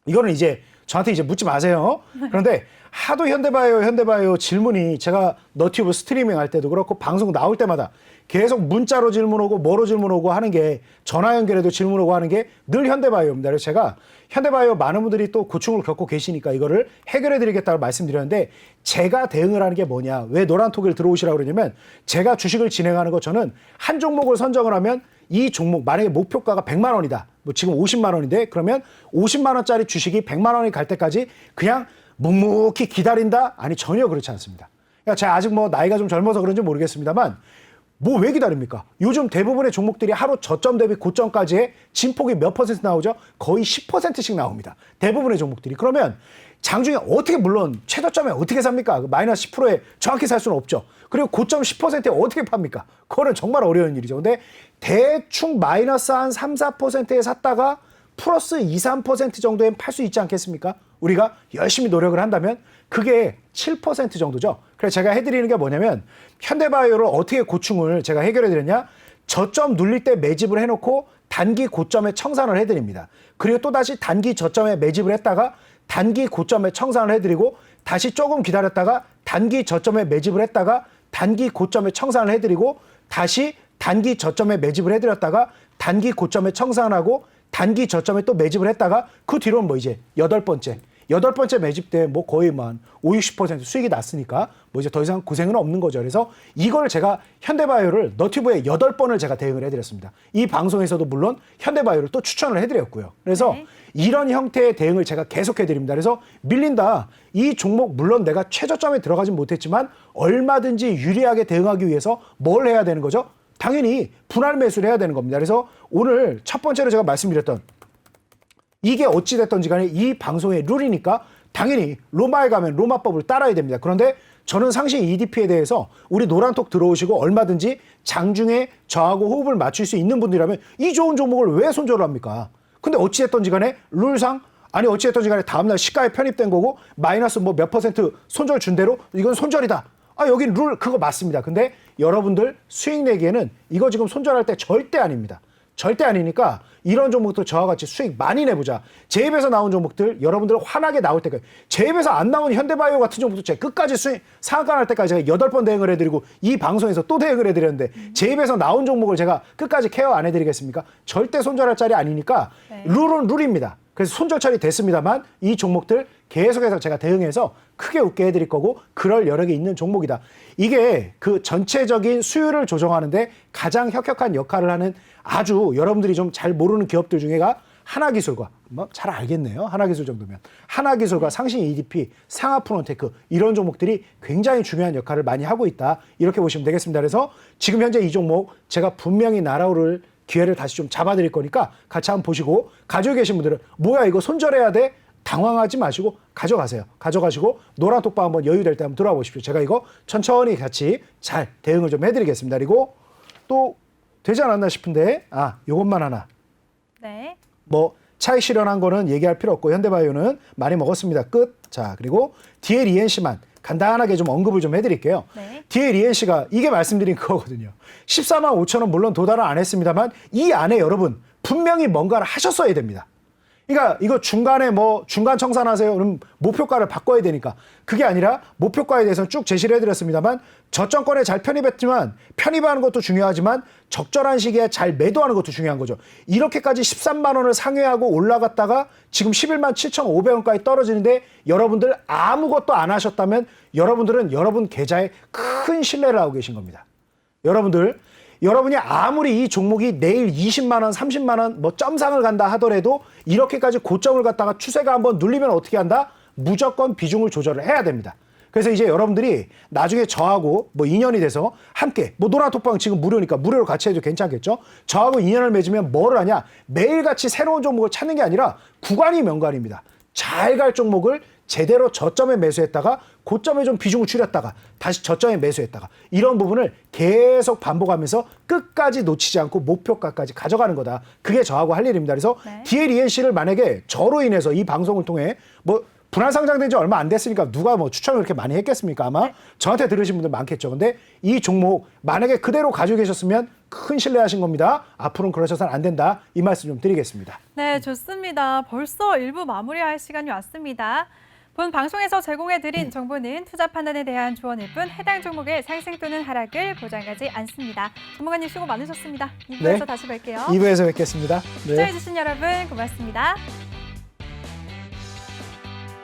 이거는 이제 저한테 이제 묻지 마세요. 그런데 하도 현대바이오 질문이 제가 너튜브 스트리밍 할 때도 그렇고 방송 나올 때마다 계속 문자로 질문 오고 뭐로 질문 오고 하는 게 전화 연결해도 질문 오고 하는 게 늘 현대바이오입니다. 그래서 제가 현대바이오 많은 분들이 또 고충을 겪고 계시니까 이거를 해결해 드리겠다고 말씀드렸는데 제가 대응을 하는 게 뭐냐. 왜 노란톡을 들어오시라고 그러냐면 제가 주식을 진행하는 거 저는 한 종목을 선정을 하면 이 종목 만약에 목표가가 100만 원이다. 뭐 지금 50만 원인데 그러면 50만 원짜리 주식이 100만 원이 갈 때까지 그냥 묵묵히 기다린다? 아니 전혀 그렇지 않습니다. 그러니까 제가 아직 뭐 나이가 좀 젊어서 그런지 모르겠습니다만 뭐 왜 기다립니까? 요즘 대부분의 종목들이 하루 저점 대비 고점까지의 진폭이 몇 퍼센트 나오죠? 거의 10%씩 나옵니다. 대부분의 종목들이. 그러면 장중에 어떻게 물론 최저점에 어떻게 삽니까? 마이너스 10%에 정확히 살 수는 없죠. 그리고 고점 10%에 어떻게 팝니까? 그거는 정말 어려운 일이죠. 근데 대충 마이너스 한 3, 4%에 샀다가 플러스 2, 3% 정도엔 팔 수 있지 않겠습니까? 우리가 열심히 노력을 한다면 그게 7% 정도죠. 그래서 제가 해드리는 게 뭐냐면 현대바이오를 어떻게 고충을 제가 해결해 드렸냐? 저점 눌릴 때 매집을 해놓고 단기 고점에 청산을 해드립니다. 그리고 또다시 단기 저점에 매집을 했다가 단기 고점에 청산을 해드리고 다시 조금 기다렸다가 단기 저점에 매집을 했다가 단기 고점에 청산을 해드리고 다시 단기 저점에 매집을 해드렸다가 단기 고점에 청산하고 단기 저점에 또 매집을 했다가 그 뒤로는 뭐 이제 여덟 번째 매집 때 뭐 거의 만 5, 60% 수익이 났으니까 뭐 이제 더 이상 고생은 없는 거죠. 그래서 이걸 제가 현대바이오를 너튜브에 8번을 제가 대응을 해드렸습니다. 이 방송에서도 물론 현대바이오를 또 추천을 해드렸고요. 그래서 네. 이런 형태의 대응을 제가 계속 해드립니다. 그래서 밀린다. 이 종목 물론 내가 최저점에 들어가진 못했지만 얼마든지 유리하게 대응하기 위해서 뭘 해야 되는 거죠? 당연히 분할 매수를 해야 되는 겁니다. 그래서 오늘 첫 번째로 제가 말씀드렸던 이게 어찌됐던지 간에 이 방송의 룰이니까 당연히 로마에 가면 로마법을 따라야 됩니다. 그런데 저는 상시 EDP에 대해서 우리 노란톡 들어오시고 얼마든지 장중에 저하고 호흡을 맞출 수 있는 분들이라면 이 좋은 종목을 왜 손절을 합니까? 근데 어찌됐던지 간에 룰상 아니 어찌됐던지 간에 다음날 시가에 편입된 거고 마이너스 뭐 몇 퍼센트 손절 준 대로 이건 손절이다. 아 여긴 룰 그거 맞습니다. 근데 여러분들 수익 내기에는 이거 지금 손절할 때 절대 아닙니다. 절대 아니니까 이런 종목도 저와 같이 수익 많이 내보자. 제 입에서 나온 종목들 여러분들 화나게 나올 때까지 제 입에서 안 나온 현대바이오 같은 종목도 제가 끝까지 수익 상한가 날 때까지 제가 8번 대응을 해드리고 이 방송에서 또 대응을 해드렸는데 제 입에서 나온 종목을 제가 끝까지 케어 안 해드리겠습니까? 절대 손절할 자리 아니니까 네. 룰은 룰입니다. 그래서 손절 처리 됐습니다만 이 종목들 계속해서 제가 대응해서 크게 웃게 해드릴 거고 그럴 여력이 있는 종목이다. 이게 그 전체적인 수율을 조정하는데 가장 혁혁한 역할을 하는 아주 여러분들이 좀 잘 모르는 기업들 중에가 하나기술과 뭐 잘 알겠네요. 하나기술 정도면 하나기술과 상신 EDP, 상하프론테크 이런 종목들이 굉장히 중요한 역할을 많이 하고 있다. 이렇게 보시면 되겠습니다. 그래서 지금 현재 이 종목 제가 분명히 날아오를 기회를 다시 좀 잡아드릴 거니까 같이 한번 보시고 가지고 계신 분들은 뭐야 이거 손절해야 돼? 당황하지 마시고 가져가세요. 가져가시고 노란톡방 한번 여유될 때 한번 들어와 보십시오. 제가 이거 천천히 같이 잘 대응을 좀 해드리겠습니다. 그리고 또 되지 않았나 싶은데 요것만 하나. 네. 뭐 차익 실현한 거는 얘기할 필요 없고 현대바이오는 많이 먹었습니다. 끝. 자 그리고 DLENC만 간단하게 좀 언급을 좀 해드릴게요. 네. DLENC가 이게 말씀드린 그거거든요. 14만 5천 원 물론 도달은 안 했습니다만 이 안에 여러분 분명히 뭔가를 하셨어야 됩니다. 그러니까 이거 중간에 뭐 중간 청산하세요. 그럼 목표가를 바꿔야 되니까 그게 아니라 목표가에 대해서는 쭉 제시를 해드렸습니다만 저점권에 잘 편입했지만 편입하는 것도 중요하지만 적절한 시기에 잘 매도하는 것도 중요한 거죠. 이렇게까지 13만 원을 상회하고 올라갔다가 지금 11만 7,500원까지 떨어지는데 여러분들 아무것도 안 하셨다면 여러분들은 여러분 계좌에 큰 신뢰를 하고 계신 겁니다. 여러분이 아무리 이 종목이 내일 20만 원, 30만 원 뭐 점상을 간다 하더라도 이렇게까지 고점을 갖다가 추세가 한번 눌리면 어떻게 한다? 무조건 비중을 조절을 해야 됩니다. 그래서 이제 여러분들이 나중에 저하고 뭐 인연이 돼서 함께 뭐 노란톡방 지금 무료니까 무료로 같이 해도 괜찮겠죠? 저하고 인연을 맺으면 뭐를 하냐? 매일같이 새로운 종목을 찾는 게 아니라 구간이 명관입니다. 잘 갈 종목을 제대로 저점에 매수했다가 고점에 좀 비중을 줄였다가 다시 저점에 매수했다가 이런 부분을 계속 반복하면서 끝까지 놓치지 않고 목표가까지 가져가는 거다. 그게 저하고 할 일입니다. 그래서 네. DLENC를 만약에 저로 인해서 이 방송을 통해 뭐 분할 상장된 지 얼마 안 됐으니까 누가 뭐 추천을 그렇게 많이 했겠습니까? 아마 네. 저한테 들으신 분들 많겠죠. 근데 이 종목 만약에 그대로 가지고 계셨으면 큰 신뢰하신 겁니다. 앞으로는 그러셔서는 안 된다. 이 말씀 좀 드리겠습니다. 네, 좋습니다. 벌써 일부 마무리할 시간이 왔습니다. 본 방송에서 제공해드린 정보는 투자 판단에 대한 조언일 뿐 해당 종목의 상승 또는 하락을 보장하지 않습니다. 전문가님 수고 많으셨습니다. 2부에서 네. 다시 뵐게요. 2부에서 뵙겠습니다. 네. 시청해주신 여러분 고맙습니다.